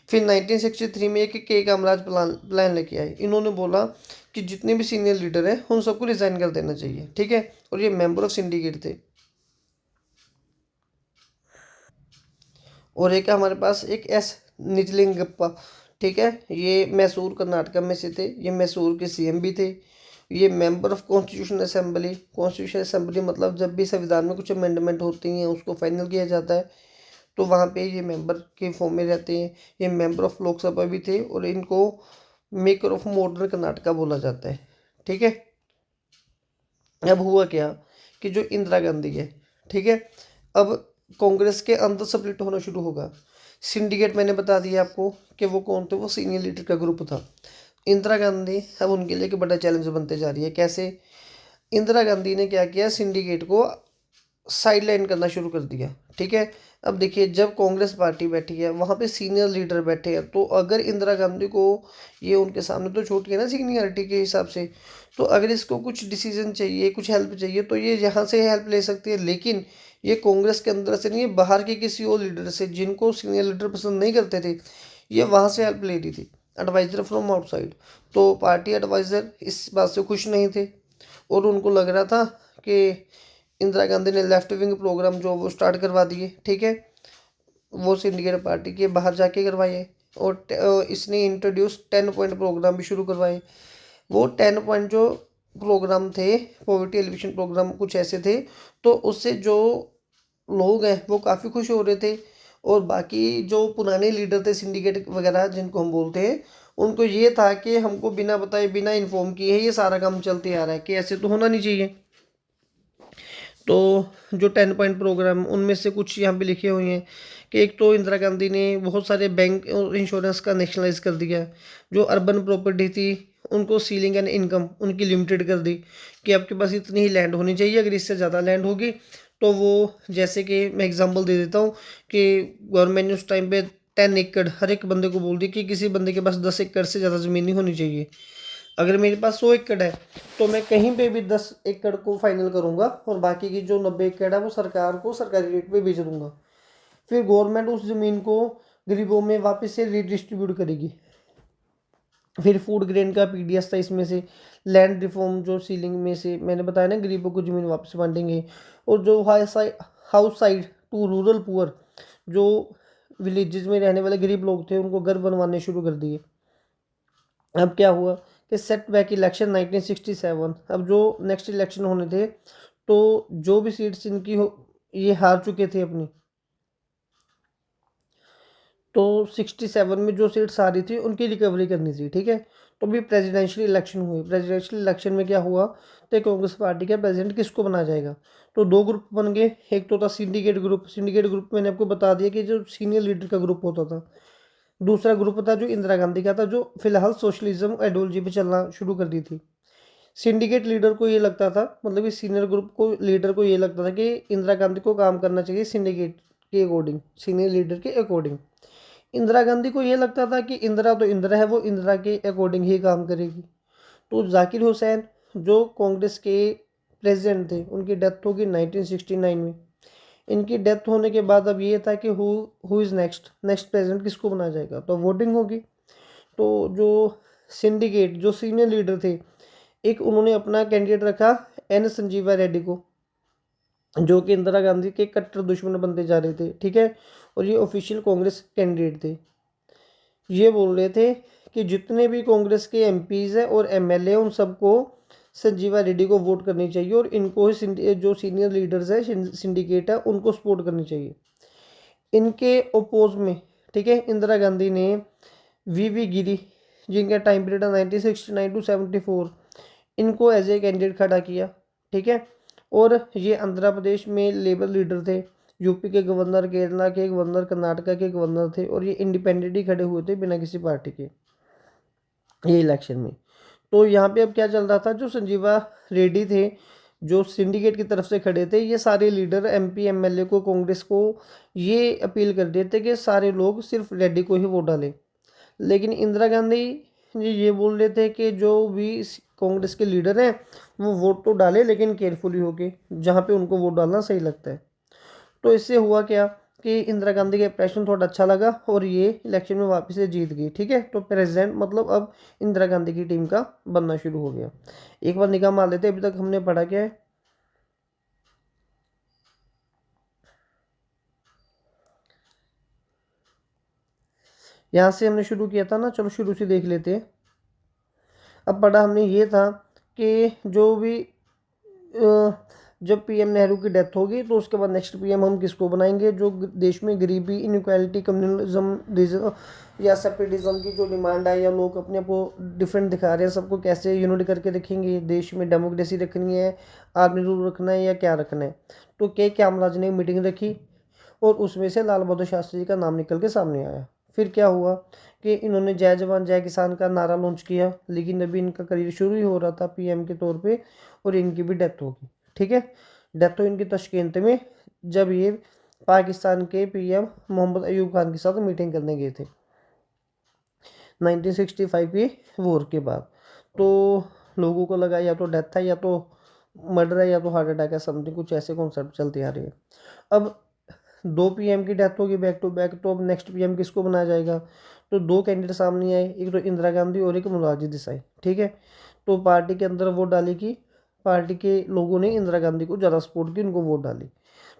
फिर 1963 में एक के कामराज प्लान लेके आए। इन्होंने बोला कि जितने भी सीनियर लीडर हैं उन सबको रिजाइन कर देना चाहिए। ठीक है, और ये मेंबर ऑफ सिंडिकेट थे। और एक हमारे पास एक एस निजलिंगप्पा। ठीक है, ये मैसूर कर्नाटका में से थे, ये मैसूर के सीएम भी थे। ये मेंबर ऑफ कॉन्स्टिट्यूशन असेंबली मतलब जब भी संविधान में कुछ अमेंडमेंट होती हैं उसको फाइनल किया जाता है, तो वहाँ पे ये मेंबर के फॉर्म में रहते हैं। ये मेंबर ऑफ लोकसभा भी थे, और इनको मेकर ऑफ मॉडर्न कर्नाटका बोला जाता है। ठीक है, अब हुआ क्या कि जो इंदिरा गांधी है, ठीक है, अब कांग्रेस के अंदर स्प्लिट होना शुरू होगा। सिंडिकेट मैंने बता दिया आपको कि वो कौन थे, वो सीनियर लीडर का ग्रुप था। इंदिरा गांधी अब उनके लिए एक बड़ा चैलेंज बनते जा रही है। कैसे, इंदिरा गांधी ने क्या किया, सिंडिकेट को साइडलाइन करना शुरू कर दिया। ठीक है, अब देखिए जब कांग्रेस पार्टी बैठी है वहाँ पे सीनियर लीडर बैठे हैं, तो अगर इंदिरा गांधी को ये उनके सामने तो छोटी है ना सीनियरिटी के हिसाब से, तो अगर इसको कुछ डिसीजन चाहिए, कुछ हेल्प चाहिए, तो ये यहाँ से हेल्प ले सकती है। लेकिन ये कांग्रेस के अंदर से नहीं, ये बाहर के किसी और लीडर से, जिनको सीनियर लीडर पसंद नहीं करते थे, ये वहाँ से हेल्प ले रही थी, एडवाइजर फ्रॉम आउटसाइड। तो पार्टी एडवाइजर इस बात से खुश नहीं थे, और उनको लग रहा था कि इंदिरा गांधी ने लेफ्ट विंग प्रोग्राम जो वो स्टार्ट करवा दिए। ठीक है, वो सिंडिकेट पार्टी के बाहर जाके करवाए, और इसने इंट्रोड्यूस 10 पॉइंट प्रोग्राम भी शुरू करवाए। वो 10 पॉइंट जो प्रोग्राम थे, पॉवर्टी एलिवेशन प्रोग्राम कुछ ऐसे थे, तो उससे जो लोग हैं वो काफ़ी खुश हो रहे थे। और बाकी जो पुराने लीडर थे सिंडिकेट वगैरह जिनको हम बोलते हैं, उनको ये था कि हमको बिना बताए बिना इन्फॉर्म किए ये सारा काम चलते आ रहा है, कि ऐसे तो होना नहीं चाहिए। तो जो 10 पॉइंट प्रोग्राम उनमें से कुछ यहाँ पे लिखे हुए हैं कि एक तो इंदिरा गांधी ने बहुत सारे बैंक और इंश्योरेंस का नेशनलाइज कर दिया। जो अर्बन प्रॉपर्टी थी उनको सीलिंग एंड इनकम उनकी लिमिटेड कर दी, कि आपके पास इतनी ही लैंड होनी चाहिए, अगर इससे ज़्यादा लैंड होगी तो वो, जैसे कि मैं एग्जांपल दे देता हूँ कि गवर्नमेंट ने उस टाइम पे 10 एकड़ हर एक बंदे को बोल दी कि किसी बंदे के पास 10 एकड़ से ज़्यादा ज़मीन नहीं होनी चाहिए। अगर मेरे पास 100 एकड़ है तो मैं कहीं पे भी 10 एकड़ को फाइनल करूंगा, और बाकी की जो 90 एकड़ है वो सरकार को सरकारी रेट पे बेच दूंगा। फिर गवर्नमेंट उस जमीन को गरीबों में वापस से रिडिस्ट्रीब्यूट करेगी। फिर फूड ग्रेन का पीडीएस था इसमें से। लैंड रिफॉर्म जो सीलिंग में से मैंने बताया ना, गरीबों को जमीन वापस बांटेंगे। और जो house side to rural poor, जो विलेजेस में रहने वाले गरीब लोग थे उनको घर बनवाने शुरू कर दिए। अब क्या हुआ कि सेट बैक इलेक्शन 1967, अब जो नेक्स्ट इलेक्शन होने थे, तो जो भी सीट्स इनकी हो, ये हार चुके थे अपनी, तो 67 में जो सीट्स आ रही थी उनकी रिकवरी करनी थी, ठीक है। तो भी प्रेसिडेंशियल इलेक्शन हुई, प्रेसिडेंशियल इलेक्शन में क्या हुआ, तो कांग्रेस पार्टी का प्रेसिडेंट किसको बना जाएगा। तो दो ग्रुप बन गए, एक तो था सिंडिकेट ग्रुप, सिंडिकेट ग्रुप मैंने आपको बता दिया कि जो सीनियर लीडर का ग्रुप होता था। दूसरा ग्रुप था जो इंदिरा गांधी का था, जो फिलहाल सोशलिज्म आइडियोलॉजी पे चलना शुरू कर दी थी। सिंडिकेट लीडर को ये लगता था, मतलब इस सीनियर ग्रुप को लीडर को ये लगता था कि इंदिरा गांधी को काम करना चाहिए सिंडिकेट के अकॉर्डिंग, सीनियर लीडर के अकॉर्डिंग। इंदिरा गांधी को ये लगता था कि इंदिरा तो इंदिरा है, वो इंदिरा के अकॉर्डिंग ही काम करेगी। तो जाकिर हुसैन जो कांग्रेस के प्रेसिडेंट थे, उनकी डेथ होगी 1969 में। इनकी डेथ होने के बाद अब ये था कि who is next, next president किसको बना जाएगा, तो वोटिंग होगी। तो जो सिंडिकेट जो सीनियर लीडर थे, एक उन्होंने अपना कैंडिडेट रखा एन संजीवा रेड्डी को, जो कि इंदिरा गांधी के कट्टर दुश्मन बनते जा रहे थे, ठीक है। और ये ऑफिशियल कांग्रेस कैंडिडेट थे। ये बोल रहे थे कि जितने भी कांग्रेस के एमपीज हैं और एमएलए उन सबको संजीवा रेड्डी को वोट करनी चाहिए, और इनको ही जो सीनियर लीडर्स है सिंडिकेट है उनको सपोर्ट करनी चाहिए। इनके ओपोज में, ठीक है, इंदिरा गांधी ने वी गिरी, जिनका टाइम पीरियड है 1969 टू 74, इनको एज ए कैंडिडेट खड़ा किया, ठीक है। और ये आंध्र प्रदेश में लेबर लीडर थे, यूपी के गवर्नर, केरला के गवर्नर, कर्नाटका के गवर्नर थे, और ये इंडिपेंडेंट ही खड़े हुए थे बिना किसी पार्टी के ये इलेक्शन में। तो यहाँ पे अब क्या चल रहा था, जो संजीवा रेड्डी थे जो सिंडिकेट की तरफ से खड़े थे, ये सारे लीडर एमपी एमएलए को, कांग्रेस को ये अपील कर देते कि सारे लोग सिर्फ रेड्डी को ही वोट डालें। लेकिन इंदिरा गांधी जी ये बोल रहे थे कि जो भी कांग्रेस के लीडर हैं वो वोट तो डाले, लेकिन केयरफुली होके, जहाँ पे उनको वोट डालना सही लगता है। तो इससे हुआ क्या कि इंदिरा गांधी का इंप्रेशन थोड़ा अच्छा लगा और ये इलेक्शन में वापस से जीत गई, ठीक है। तो प्रेसिडेंट मतलब अब इंदिरा गांधी की टीम का बनना शुरू हो गया। एक बार निगाह मार लेते, अभी तक हमने पढ़ा क्या है। यहाँ से हमने शुरू किया था ना, चलो शुरू से देख लेते हैं। अब पढ़ा हमने ये था कि जो भी जब पीएम नेहरू की डेथ होगी तो उसके बाद नेक्स्ट पीएम हम किसको बनाएंगे, जो देश में गरीबी, इनक्वालिटी, कम्युनलिज्म या सेपरेटिज्म की जो डिमांड है, या लोग अपने आप को डिफरेंट दिखा रहे हैं, सबको कैसे यूनिट करके रखेंगे, देश में डेमोक्रेसी रखनी है, आर्मी रूल रखना है, या क्या रखना है। तो के कामराज ने मीटिंग रखी और उसमें से लाल बहादुर शास्त्री का नाम निकल के सामने आया। फिर क्या हुआ कि इन्होंने जय जवान जय किसान का नारा लॉन्च किया, लेकिन अभी इनका करियर शुरू ही हो रहा था पीएम के तौर पे, और इनकी भी डेथ होगी, ठीक है। डेथ तो इनकी तशकींत में, जब ये पाकिस्तान के पीएम मोहम्मद अयूब खान के साथ मीटिंग करने गए थे 1965 के वॉर के बाद। तो लोगों को लगा या तो डेथ है, या तो मर्डर है, या तो हार्ट अटैक है, समथिंग कुछ ऐसे कॉन्सेप्ट चलते आ रहे हैं। अब दो पीएम की डेथ होगी बैक टू बैक, तो अब नेक्स्ट पीएम किसको बनाया जाएगा। तो दो कैंडिडेट सामने आए, एक तो इंदिरा गांधी और एक मोरारजी देसाई, ठीक है। तो पार्टी के अंदर वोट डाली कि पार्टी के लोगों ने इंदिरा गांधी को ज़्यादा सपोर्ट की, उनको वोट डाली।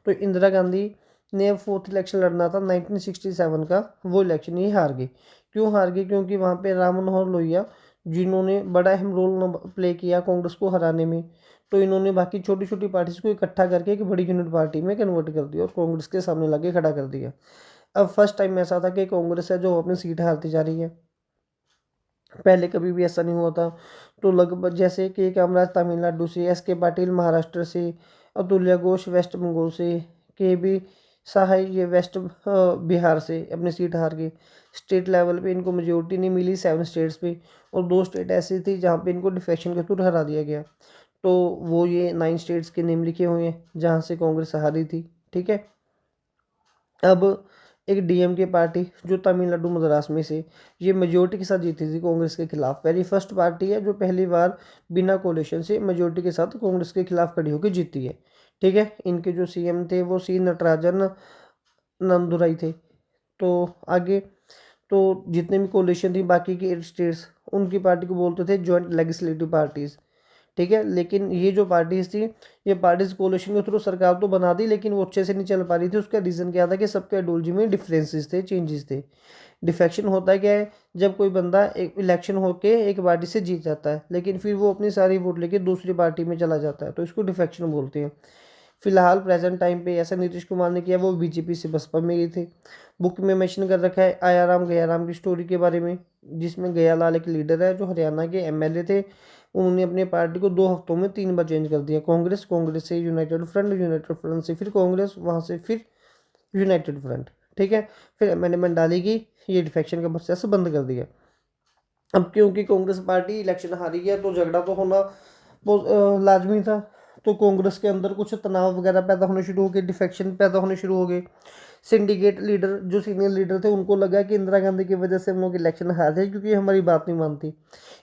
तो इंदिरा गांधी ने फोर्थ इलेक्शन लड़ना था 1967 का, वो इलेक्शन ही हार गई। क्यों हार गई, क्योंकि वहाँ पे राम मनोहर लोहिया, जिन्होंने बड़ा अहम रोल प्ले किया कांग्रेस को हराने में, तो इन्होंने बाकी छोटी छोटी पार्टीज को इकट्ठा करके एक बड़ी यूनिट पार्टी में कन्वर्ट कर दिया और कांग्रेस के सामने लाके खड़ा कर दिया। अब फर्स्ट टाइम ऐसा था कि कांग्रेस है जो अपनी सीट हारती जा रही है, पहले कभी भी ऐसा नहीं हुआ था। तो लगभग जैसे के कामराज तमिलनाडु से, एस के पाटिल महाराष्ट्र से, अतुल्य घोष वेस्ट बंगाल से, के बी सहाय ये वेस्ट बिहार से अपनी सीट हार गए। स्टेट लेवल पे इनको मेजोरिटी नहीं मिली 7 स्टेट्स पे, और 2 स्टेट ऐसी थी जहाँ पे इनको डिफेक्शन के थ्रू हरा दिया गया। तो वो ये 9 स्टेट्स के नेम लिखे हुए हैं जहाँ से कांग्रेस हारी थी, ठीक है। अब एक डीएमके पार्टी जो तमिलनाडु मद्रास में से, ये मेजोरिटी के साथ जीती थी कांग्रेस के खिलाफ, पहली फर्स्ट पार्टी है जो पहली बार बिना कोलिशन से मेजोरिटी के साथ कांग्रेस के खिलाफ खड़ी होकर जीती है, ठीक है। इनके जो सीएम थे वो सी नटराजन नंदुराई थे। तो आगे तो जितने भी कोलिशन थी बाकी की 8 स्टेट्स, उनकी पार्टी को बोलते थे जॉइंट लेजिस्लेटिव पार्टीज, ठीक है। लेकिन ये जो पार्टीज थी, ये पार्टीज कोलिशन के थ्रू सरकार तो बना दी, लेकिन वो अच्छे से नहीं चल पा रही थी। उसका रीज़न क्या था कि सबके आइडियोलॉजी में डिफरेंसेस थे, चेंजेस थे। डिफेक्शन होता है क्या है, जब कोई बंदा एक इलेक्शन होके एक पार्टी से जीत जाता है, लेकिन फिर वो अपनी सारी वोट लेके दूसरी पार्टी में चला जाता है, तो इसको डिफेक्शन बोलते हैं। फिलहाल प्रेजेंट टाइम पे ऐसा नीतीश कुमार ने किया, वो बीजेपी से बसपा में गए थे। बुक में मेंशन कर रखा है आया राम गया राम की स्टोरी के बारे में, जिसमें गया लाल एक लीडर है जो हरियाणा के एमएलए थे। उन्होंने अपनी पार्टी को 2 हफ्तों में 3 बार चेंज कर दिया। कांग्रेस, कांग्रेस से यूनाइटेड फ्रंट, यूनाइटेड फ्रंट से फिर कांग्रेस, वहाँ से फिर यूनाइटेड फ्रंट। ठीक है, फिर अमेंडमेंट डाली गई, ये डिफेक्शन का प्रोसेस बंद कर दिया। अब क्योंकि कांग्रेस पार्टी इलेक्शन हारी है तो झगड़ा तो होना बहुत लाजमी था। तो कांग्रेस के अंदर कुछ तनाव वगैरह पैदा होने शुरू हो गए, डिफेक्शन पैदा होने शुरू हो गए। सिंडिकेट लीडर, जो सीनियर लीडर थे, उनको लगा कि इंदिरा गांधी की वजह से हम लोग इलेक्शन हार रहे हैं, क्योंकि हमारी बात नहीं मानती।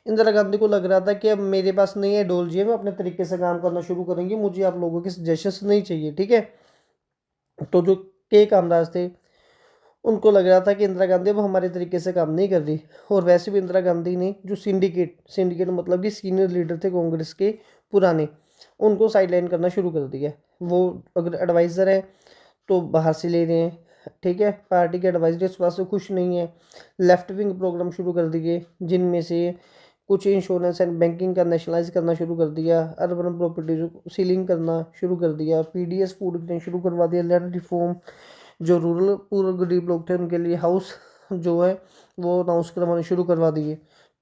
इंदिरा गांधी को लग रहा था कि अब मेरे पास नई आइडियोलॉजी है, मैं अपने तरीके से काम करना शुरू करेंगे, मुझे आप लोगों के सजेशंस नहीं चाहिए। ठीक है, तो जो के कामराज थे, उनको लग रहा था कि इंदिरा गांधी अब हमारे तरीके से काम नहीं कर रही। और वैसे भी इंदिरा गांधी ने जो सिंडिकेट सिंडिकेट मतलब कि सीनियर लीडर थे कांग्रेस के पुराने, उनको साइडलाइन करना शुरू कर दिया। वो अगर एडवाइज़र है तो बाहर से ले रहे हैं। ठीक है, पार्टी के एडवाइजर इस बात से खुश नहीं है। लेफ्ट विंग प्रोग्राम शुरू कर दिए, जिनमें से कुछ इंश्योरेंस एंड बैंकिंग का नेशनलाइज करना शुरू कर दिया, अर्बन प्रॉपर्टीज सीलिंग करना शुरू कर दिया, पीडीएस पूरी करना शुरू करवा दिया, लैंड रिफॉर्म, जो रूरल पूरे गरीब लोग थे उनके लिए हाउस जो है वो अनाउंस करवाने शुरू करवा दिए।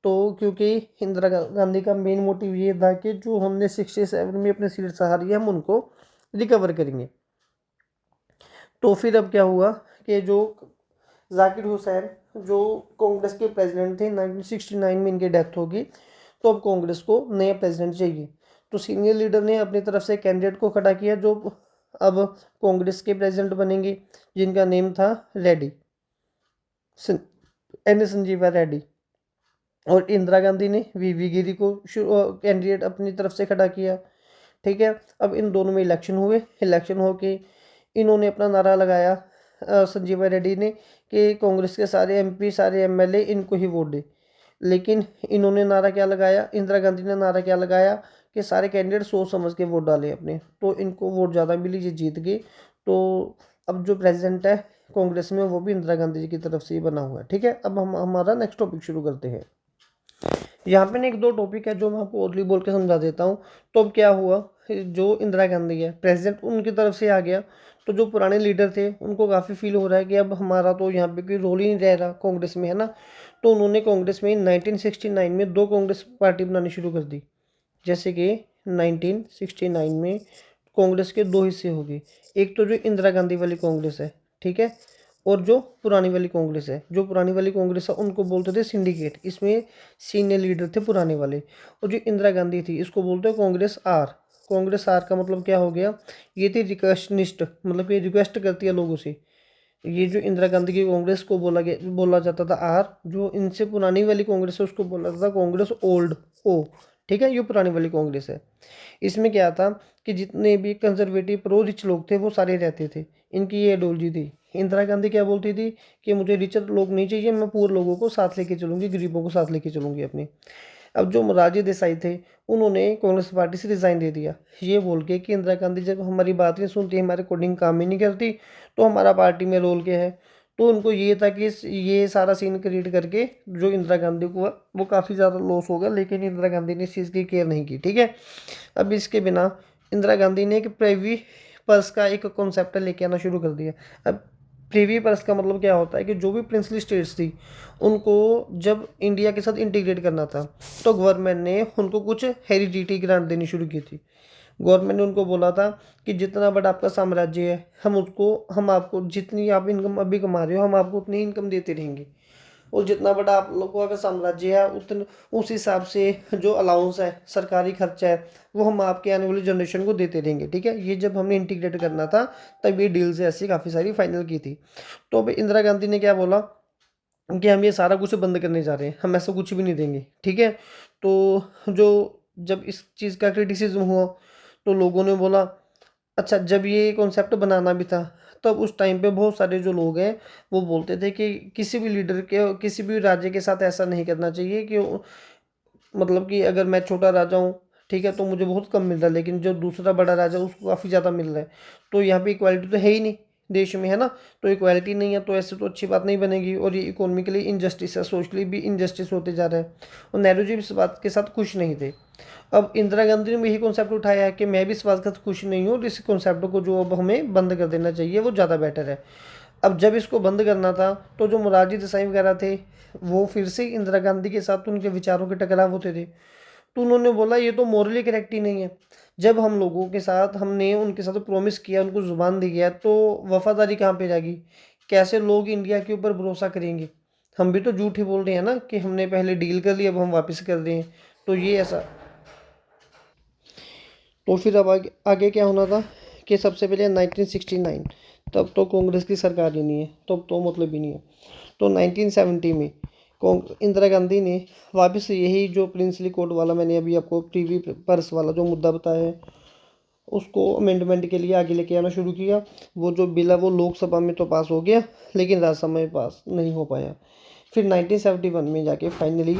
तो क्योंकि इंदिरा गांधी का मेन मोटिव ये था कि जो हमने 67 में अपने सीट हारी है हम उनको रिकवर करेंगे। तो फिर अब क्या हुआ कि जो जाकिर हुसैन जो कांग्रेस के प्रेसिडेंट थे, 1969 में इनकी डेथ होगी, तो अब कांग्रेस को नया प्रेसिडेंट चाहिए। तो सीनियर लीडर ने अपनी तरफ से कैंडिडेट को खड़ा किया जो अब कांग्रेस के प्रेसिडेंट बनेंगे, जिनका नेम था रेड्डी, एन संजीवा रेड्डी। और इंदिरा गांधी ने वीवी गिरी को कैंडिडेट अपनी तरफ से खड़ा किया। ठीक है, अब इन दोनों में इलेक्शन हुए। इलेक्शन होके इन्होंने अपना नारा लगाया, संजीवा रेड्डी ने, कि कांग्रेस के सारे एमपी सारे एमएलए इनको ही वोट दे। लेकिन इन्होंने नारा क्या लगाया, इंदिरा गांधी ने नारा क्या लगाया कि सारे कैंडिडेट सोच समझ के वोट डाले अपने, तो इनको वोट ज़्यादा मिली, ये जीत गए। तो अब जो प्रेसिडेंट है कांग्रेस में वो भी इंदिरा गांधी जी की तरफ से ही बना हुआ है। ठीक है, अब हम हमारा नेक्स्ट टॉपिक शुरू करते हैं। यहाँ पे ना 1-2 टॉपिक है जो मैं आपको ओरली बोल के समझा देता हूँ। तो अब क्या हुआ, जो इंदिरा गांधी है प्रेसिडेंट उनकी तरफ से आ गया, तो जो पुराने लीडर थे उनको काफ़ी फील हो रहा है कि अब हमारा तो यहाँ पे कोई रोल ही नहीं रह रहा कांग्रेस में, है ना। तो उन्होंने कांग्रेस में 1969 में 2 कांग्रेस पार्टी बनानी शुरू कर दी। जैसे कि 1969 में कांग्रेस के 2 हिस्से हो गए, एक तो जो इंदिरा गांधी वाली कांग्रेस है, ठीक है, और जो पुरानी वाली कांग्रेस है। जो पुरानी वाली कांग्रेस है उनको बोलते थे सिंडिकेट, इसमें सीनियर लीडर थे पुराने वाले। और जो इंदिरा गांधी थी इसको बोलते हैं कांग्रेस आर। कांग्रेस आर का मतलब क्या हो गया, ये थी रिक्वेस्टनिस्ट, मतलब कि रिक्वेस्ट करती है लोगों से। ये जो इंदिरा गांधी की कांग्रेस को बोला जाता था आर, जो इनसे पुरानी वाली कांग्रेस है उसको बोला जाता था कांग्रेस ओल्ड ओ। ठीक है, ये पुरानी वाली कांग्रेस है। इसमें क्या था कि जितने भी कंजर्वेटिव प्रो रिच लोग थे वो सारे रहते थे, इनकी ये आइडियोलॉजी थी। इंदिरा गांधी क्या बोलती थी कि मुझे रिचर लोग नहीं चाहिए, मैं पूरे लोगों को साथ लेके चलूंगी, गरीबों को साथ लेके चलूंगी अपने। अब जो मोरारजी देसाई थे उन्होंने कांग्रेस पार्टी से रिजाइन दे दिया, ये बोल के कि इंदिरा गांधी जब हमारी बात नहीं सुनती, हमारे अकॉर्डिंग काम ही नहीं करती, तो हमारा पार्टी में रोल क्या है। तो उनको ये था कि ये सारा सीन क्रिएट करके जो इंदिरा गांधी को वो काफ़ी ज़्यादा लॉस होगा, लेकिन इंदिरा गांधी ने इस चीज़ की केयर नहीं की। ठीक है, अब इसके बिना इंदिरा गांधी ने एक प्रेवी पर्स का एक कॉन्सेप्ट लेके आना शुरू कर दिया। अब प्रीवी पर्स का मतलब क्या होता है कि जो भी प्रिंसली स्टेट्स थी उनको जब इंडिया के साथ इंटीग्रेट करना था, तो गवर्नमेंट ने उनको कुछ हेरिडिटी ग्रांट देनी शुरू की थी। गवर्नमेंट ने उनको बोला था कि जितना बड़ा आपका साम्राज्य है हम आपको जितनी आप इनकम अभी कमा रहे हो हम आपको उतनी इनकम देते रहेंगे। और जितना बड़ा आप लोगों का साम्राज्य है उतने उस हिसाब से जो अलाउंस है, सरकारी खर्चा है, वो हम आपके आने वाली जनरेशन को देते रहेंगे। ठीक है, ये जब हमने इंटीग्रेट करना था तब ये डील्स ऐसी काफ़ी सारी फाइनल की थी। तो अब इंदिरा गांधी ने क्या बोला कि हम ये सारा कुछ बंद करने जा रहे हैं, हम ऐसा कुछ भी नहीं देंगे। ठीक है, तो जो जब इस चीज़ का क्रिटिसिज्म हुआ तो लोगों ने बोला अच्छा, जब ये कॉन्सेप्ट बनाना भी था तब उस टाइम पे बहुत सारे जो लोग हैं वो बोलते थे कि किसी भी लीडर के किसी भी राज्य के साथ ऐसा नहीं करना चाहिए कि मतलब कि अगर मैं छोटा राजा हूँ, ठीक है, तो मुझे बहुत कम मिल रहा है, लेकिन जो दूसरा बड़ा राजा है उसको काफ़ी ज़्यादा मिल रहा है, तो यहाँ पे इक्वालिटी तो है ही नहीं। देश में, है ना। तो इक्वालिटी नहीं है तो ऐसे तो अच्छी बात नहीं बनेगी, और ये इकोनॉमिकली इनजस्टिस है, सोशली भी इनजस्टिस होते जा रहा है। और नेहरू जी इस बात के साथ खुश नहीं थे। अब इंदिरा गांधी ने भी यही कॉन्सेप्ट उठाया है कि मैं भी इस बात का खुश नहीं हूँ, और इस कॉन्सेप्ट को जो अब हमें बंद कर देना चाहिए वो ज़्यादा बेटर है। अब जब इसको बंद करना था तो जो मोरारजी देसाई वगैरह थे वो फिर से इंदिरा गांधी के साथ उनके विचारों के टकराव होते थे। तो उन्होंने बोला ये तो मॉरली करेक्ट ही नहीं है। जब हम लोगों के साथ हमने उनके साथ प्रॉमिस किया, उनको जुबान दी गया, तो वफादारी कहाँ पे जाएगी? कैसे लोग इंडिया के ऊपर भरोसा करेंगे? हम भी तो झूठ ही बोल रहे हैं ना कि हमने पहले डील कर ली अब हम वापस कर रहे हैं। तो ये ऐसा, तो फिर अब आगे क्या होना था कि सबसे पहले 1969, तब तो कांग्रेस की सरकार ही नहीं है, तब तो मतलब ही नहीं है। तो 1970 में इंदिरा गांधी ने वापस यही जो प्रिंसली कोड वाला मैंने अभी आपको प्रीवी पर्स वाला जो मुद्दा बताया है उसको अमेंडमेंट के लिए आगे लेके आना शुरू किया। वो जो बिल है वो लोकसभा में तो पास हो गया लेकिन राज्यसभा में पास नहीं हो पाया। फिर 1971 में जाके फाइनली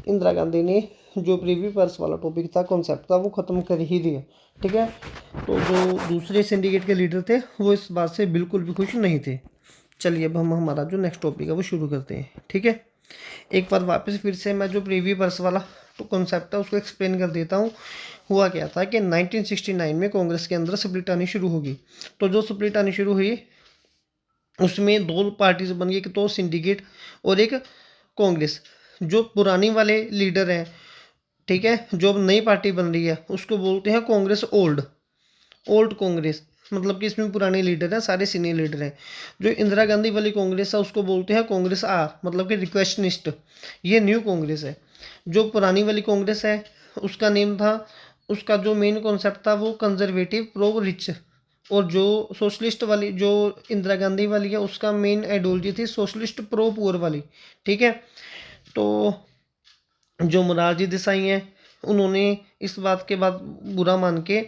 इंदिरा गांधी ने जो प्रीवी पर्स वाला टॉपिक था, कॉन्सेप्ट था, वो ख़त्म कर ही दिया। ठीक है। तो जो दूसरे सिंडिकेट के लीडर थे वो इस बात से बिल्कुल भी खुश नहीं थे। चलिए अब हम हमारा जो नेक्स्ट टॉपिक है वो शुरू करते हैं। ठीक है। एक बार वापस फिर से मैं जो प्रीवी पर्स वाला तो कॉन्सेप्ट है उसको एक्सप्लेन कर देता हूँ। हुआ क्या था कि 1969 में कांग्रेस के अंदर स्प्लिट आनी शुरू होगी। तो जो स्प्लिट आनी शुरू हुई उसमें दो पार्टीज बन गई, एक तो सिंडिकेट और एक कांग्रेस। जो पुरानी वाले लीडर हैं, ठीक है, जो अब नई पार्टी बन रही है उसको बोलते हैं कांग्रेस ओल्ड, ओल्ड कांग्रेस। मतलब कि इसमें पुराने लीडर हैं, सारे सीनियर लीडर हैं। जो इंदिरा गांधी वाली कांग्रेस है उसको बोलते हैं कांग्रेस आर, मतलब कि रिक्वेस्टनिस्ट। ये न्यू कांग्रेस है। जो पुरानी वाली कांग्रेस है उसका नेम था, उसका जो मेन कॉन्सेप्ट था वो कंजर्वेटिव प्रो रिच। और जो सोशलिस्ट वाली जो इंदिरा गांधी वाली है उसका मेन आइडियोलॉजी थी सोशलिस्ट प्रो पुअर वाली। ठीक है। तो जो मोरारजी देसाई हैं उन्होंने इस बात के बाद बुरा मान के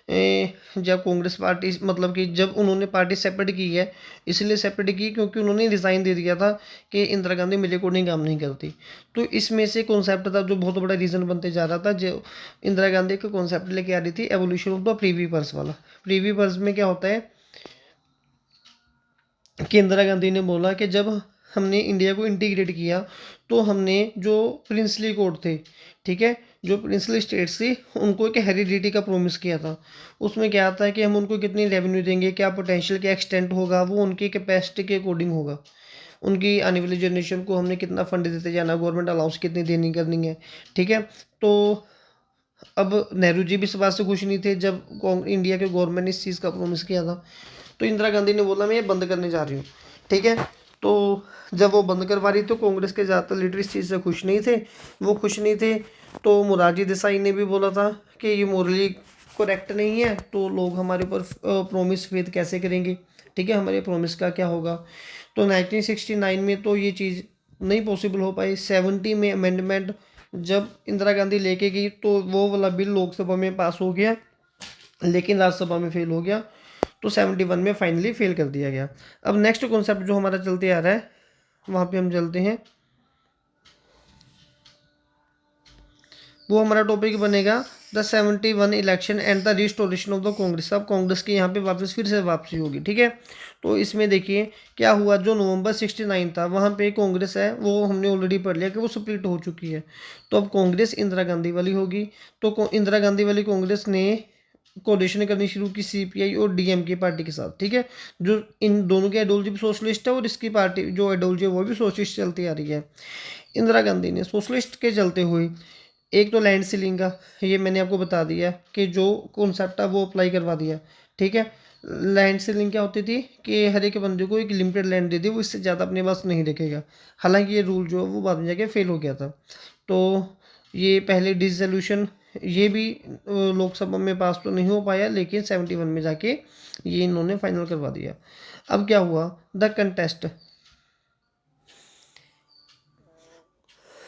जब कांग्रेस पार्टी मतलब कि जब उन्होंने पार्टी सेपरेट की है, इसलिए सेपरेट की क्योंकि उन्होंने रिज़ाइन दे दिया था कि इंदिरा गांधी मेरे अकॉर्डिंग काम नहीं करती। तो इसमें से कॉन्सेप्ट था जो बहुत बड़ा रीज़न बनते जा रहा था, जो इंदिरा गांधी का कॉन्सेप्ट लेके आ रही थी evolution of the Privi purse वाला। प्रीवी पर्स में क्या होता है कि इंदिरा गांधी ने बोला कि जब हमने इंडिया को इंटीग्रेट किया तो हमने जो प्रिंसली कोड थे, ठीक है, जो प्रिंसली स्टेट्स थी उनको एक हेरिडिटी का प्रोमिस किया था। उसमें क्या आता है कि हम उनको कितनी रेवेन्यू देंगे, क्या पोटेंशियल, क्या एक्सटेंट होगा, वो उनकी कैपेसिटी के अकॉर्डिंग होगा। उनकी आने वाली जनरेशन को हमने कितना फंड देते जाना, गवर्नमेंट अलाउंस कितनी देनी करनी है। ठीक है। तो अब नेहरू जी भी इस बात से खुश नहीं थे जब इंडिया के गवर्नमेंट ने इस चीज़ का प्रोमिस किया था। तो इंदिरा गांधी ने बोला मैं ये बंद करने जा रही हूँ। ठीक है। तो जब वो बंद करवा रही तो कांग्रेस के ज़्यादातर लीडर इस चीज़ से खुश नहीं थे, वो खुश नहीं थे। तो मोरारजी देसाई ने भी बोला था कि ये मोरली करेक्ट नहीं है, तो लोग हमारे ऊपर प्रोमिस फेथ कैसे करेंगे। ठीक है, हमारे प्रोमिस का क्या होगा। तो 1969 में तो ये चीज़ नहीं पॉसिबल हो पाई। 70 में अमेंडमेंट जब इंदिरा गांधी लेके गई तो वो वाला बिल लोकसभा में पास हो गया लेकिन राज्यसभा में फेल हो गया। तो 71 में फाइनली फेल कर दिया गया। अब नेक्स्ट कॉन्सेप्ट जो हमारा चलते आ रहा है वहाँ पे हम चलते हैं, वो हमारा टॉपिक बनेगा the 71 election and the restoration of the Congress. अब कांग्रेस की यहाँ पे वापस फिर से वापसी होगी। ठीक है। तो इसमें देखिए क्या हुआ, जो नवंबर 69 था वहाँ पे कांग्रेस है वो हमने ऑलरेडी पढ़ लिया कि वो स्प्लिट हो चुकी है। तो अब कांग्रेस इंदिरा गांधी वाली होगी। तो इंदिरा गांधी वाली कांग्रेस ने कोalition करनी शुरू की सीपीआई और डीएमके पार्टी के साथ। ठीक है। जो इन दोनों की आइडियोलॉजी भी सोशलिस्ट है और इसकी पार्टी जो आइडियोलॉजी है वो भी सोशलिस्ट चलती आ रही है। इंदिरा गांधी ने सोशलिस्ट के चलते हुए एक तो लैंड सीलिंग का, ये मैंने आपको बता दिया कि जो कॉन्सेप्ट है वो अप्लाई करवा दिया। ठीक है। लैंड सीलिंग क्या होती थी कि हर एक बंदे को एक लिमिटेड लैंड दे दी, वो इससे ज़्यादा अपने पास नहीं रखेगा। हालांकि ये रूल जो है वो बाद में जाके फेल हो गया था। तो ये पहले डिसोल्यूशन ये भी लोकसभा में पास तो नहीं हो पाया लेकिन 71 में जाके ये इन्होंने फाइनल करवा दिया। अब क्या हुआ, द कंटेस्ट।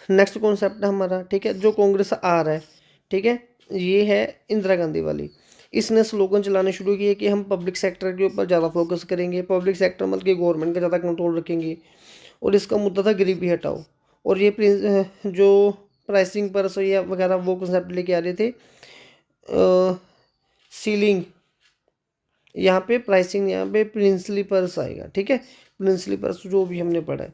नेक्स्ट कॉन्सेप्ट है हमारा, ठीक है, जो कांग्रेस आ रहा है, ठीक है, ये है इंदिरा गांधी वाली। इसने स्लोगन चलाने शुरू किए कि हम पब्लिक सेक्टर के ऊपर ज़्यादा फोकस करेंगे, पब्लिक सेक्टर मतलब कि गवर्नमेंट का ज़्यादा कंट्रोल रखेंगे। और इसका मुद्दा था गरीबी हटाओ। और ये जो प्राइसिंग पर या वगैरह वो कंसेप्ट लेके आ रहे थे, सीलिंग यहाँ पे प्राइसिंग, यहाँ पे प्रिंसली पर्स आएगा, ठीक है। प्रिंसली पर्स जो भी हमने पढ़ा है,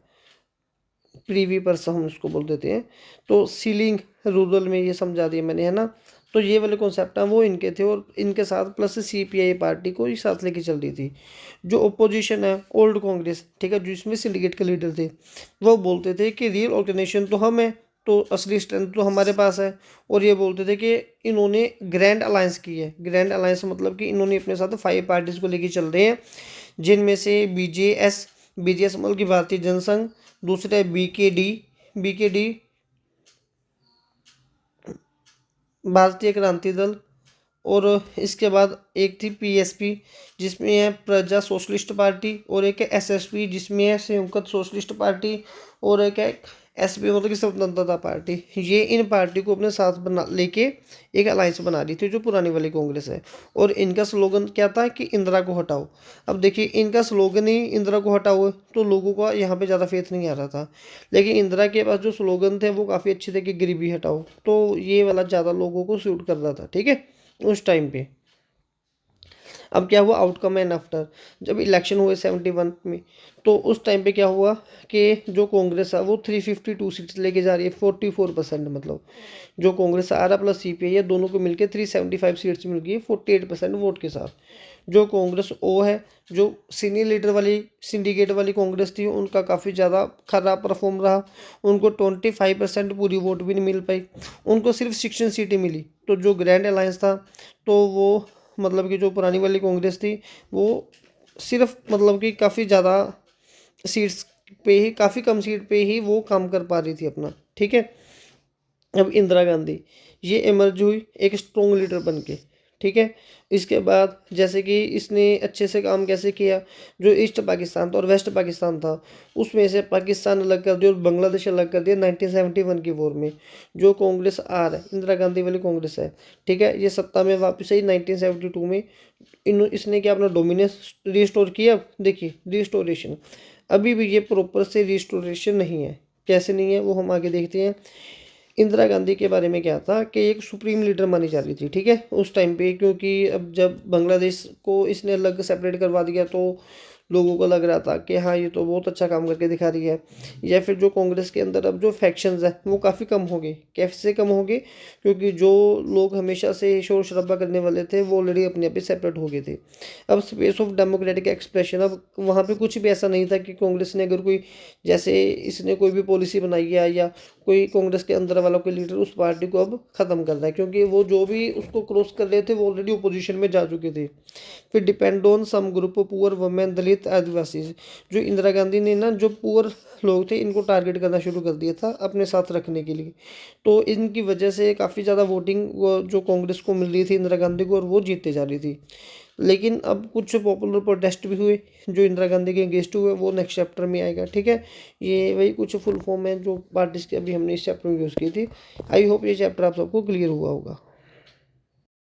प्रीवी पर्स हम उसको बोल देते हैं। तो सीलिंग रूरल में ये समझा दिया मैंने, है ना। तो ये वाले कॉन्सेप्ट हैं वो इनके थे, और इनके साथ प्लस सीपीआई पार्टी को एक साथ लेके चल रही थी। जो ओपोजिशन है ओल्ड कांग्रेस, ठीक है, जिसमें सिंडिकेट के लीडर थे, वो बोलते थे कि रियल ऑर्गेनाइजेशन तो हम है, तो असली स्ट्रेंथ तो हमारे पास है। और ये बोलते थे कि इन्होंने ग्रैंड अलायंस की है। ग्रैंड अलायंस मतलब कि इन्होंने अपने साथ 5 पार्टीज को लेके चल रहे हैं, जिनमें से बीजेएस मतलब की भारतीय जनसंघ, दूसरा है बीकेडी भारतीय क्रांति दल, और इसके बाद एक थी पीएसपी जिसमें है प्रजा सोशलिस्ट पार्टी, और एक है एसएसपी जिसमें है संयुक्त सोशलिस्ट पार्टी, और एक है एसपी मतलब कि स्वतंत्रता पार्टी। ये इन पार्टी को अपने साथ बना लेके एक अलायंस बना रही थी जो पुरानी वाली कांग्रेस है। और इनका स्लोगन क्या था कि इंदिरा को हटाओ। अब देखिए इनका स्लोगन ही इंदिरा को हटाओ है, तो लोगों का यहाँ पे ज़्यादा फेथ नहीं आ रहा था। लेकिन इंदिरा के पास जो स्लोगन थे वो काफ़ी अच्छे थे कि गरीबी हटाओ, तो ये वाला ज़्यादा लोगों को सूट कर रहा था, ठीक है, उस टाइम पे। अब क्या हुआ आउटकम एंड आफ्टर, जब इलेक्शन हुए 71 में, तो उस टाइम पे क्या हुआ कि जो कांग्रेस है वो 352 सीट्स लेके जा रही है, 44%। मतलब जो कांग्रेस आ रहा प्लस सीपीआई है, दोनों को मिलके 375 सीट्स मिल गई 48% वोट के साथ। जो कांग्रेस ओ है, जो सीनियर लीडर वाली सिंडिकेट वाली कांग्रेस थी, उनका काफ़ी ज़्यादा खराब परफॉर्म रहा। उनको 25% पूरी वोट भी नहीं मिल पाई, उनको सिर्फ 16 सीटें मिली। तो जो ग्रैंड अलायंस था, तो वो मतलब कि जो पुरानी वाली कांग्रेस थी, वो सिर्फ मतलब कि काफ़ी ज़्यादा सीट्स पे ही, काफ़ी कम सीट पे ही वो काम कर पा रही थी अपना, ठीक है। अब इंदिरा गांधी ये इमर्ज हुई एक स्ट्रॉन्ग लीडर बन के, ठीक है। इसके बाद जैसे कि इसने अच्छे से काम कैसे किया, जो ईस्ट पाकिस्तान था और वेस्ट पाकिस्तान था, उसमें से पाकिस्तान अलग कर दिया और बांग्लादेश अलग कर दिया 1971 की वॉर में। जो कांग्रेस आर है, इंदिरा गांधी वाली कांग्रेस है, ठीक है, ये सत्ता में वापस आई 1972 में। इसने क्या अपना डोमिनेंस रिस्टोर किया। देखिए रिस्टोरेशन, अभी भी ये प्रॉपर से रिस्टोरेशन नहीं है। कैसे नहीं है वो हम आगे देखते हैं। इंदिरा गांधी के बारे में क्या था कि एक सुप्रीम लीडर मानी जा रही थी, ठीक है, उस टाइम पे। क्योंकि अब जब बांग्लादेश को इसने अलग सेपरेट करवा दिया, तो लोगों को लग रहा था कि हाँ ये तो बहुत अच्छा काम करके दिखा रही है। या फिर जो कांग्रेस के अंदर अब जो फैक्शंस है वो काफ़ी कम हो गए। कैसे कम हो गए, क्योंकि जो लोग हमेशा से शोर शराबा करने वाले थे वो ऑलरेडी अपने आप ही सेपरेट हो गए थे। अब स्पेस ऑफ डेमोक्रेटिक एक्सप्रेशन, अब वहाँ पे कुछ भी ऐसा नहीं था कि कांग्रेस ने अगर कोई, जैसे इसने कोई भी पॉलिसी बनाई है या कोई कांग्रेस के अंदर वाला कोई लीडर उस पार्टी को अब ख़त्म कर रहा है, क्योंकि वो जो भी उसको क्रॉस कर रहे थे वो ऑलरेडी ओपोजिशन में जा चुके थे। फिर depend on some group poor women Dalit Adivasi, जो इंदिरा गांधी ने ना जो पुअर लोग थे इनको टारगेट करना शुरू कर दिया था अपने साथ रखने के लिए। तो इनकी वजह से काफ़ी ज़्यादा वोटिंग जो कांग्रेस को मिल रही थी इंदिरा गांधी को, और वो जीतते जा रही थी। लेकिन अब कुछ पॉपुलर प्रोटेस्ट भी हुए जो इंदिरा गांधी के अगेंस्ट हुए, वो नेक्स्ट चैप्टर में आएगा, ठीक है। ये वही कुछ फुल फॉर्म है जो पार्टीज की अभी हमने इस चैप्टर में यूज़ की थी। आई होप ये चैप्टर आप सबको क्लियर हुआ होगा।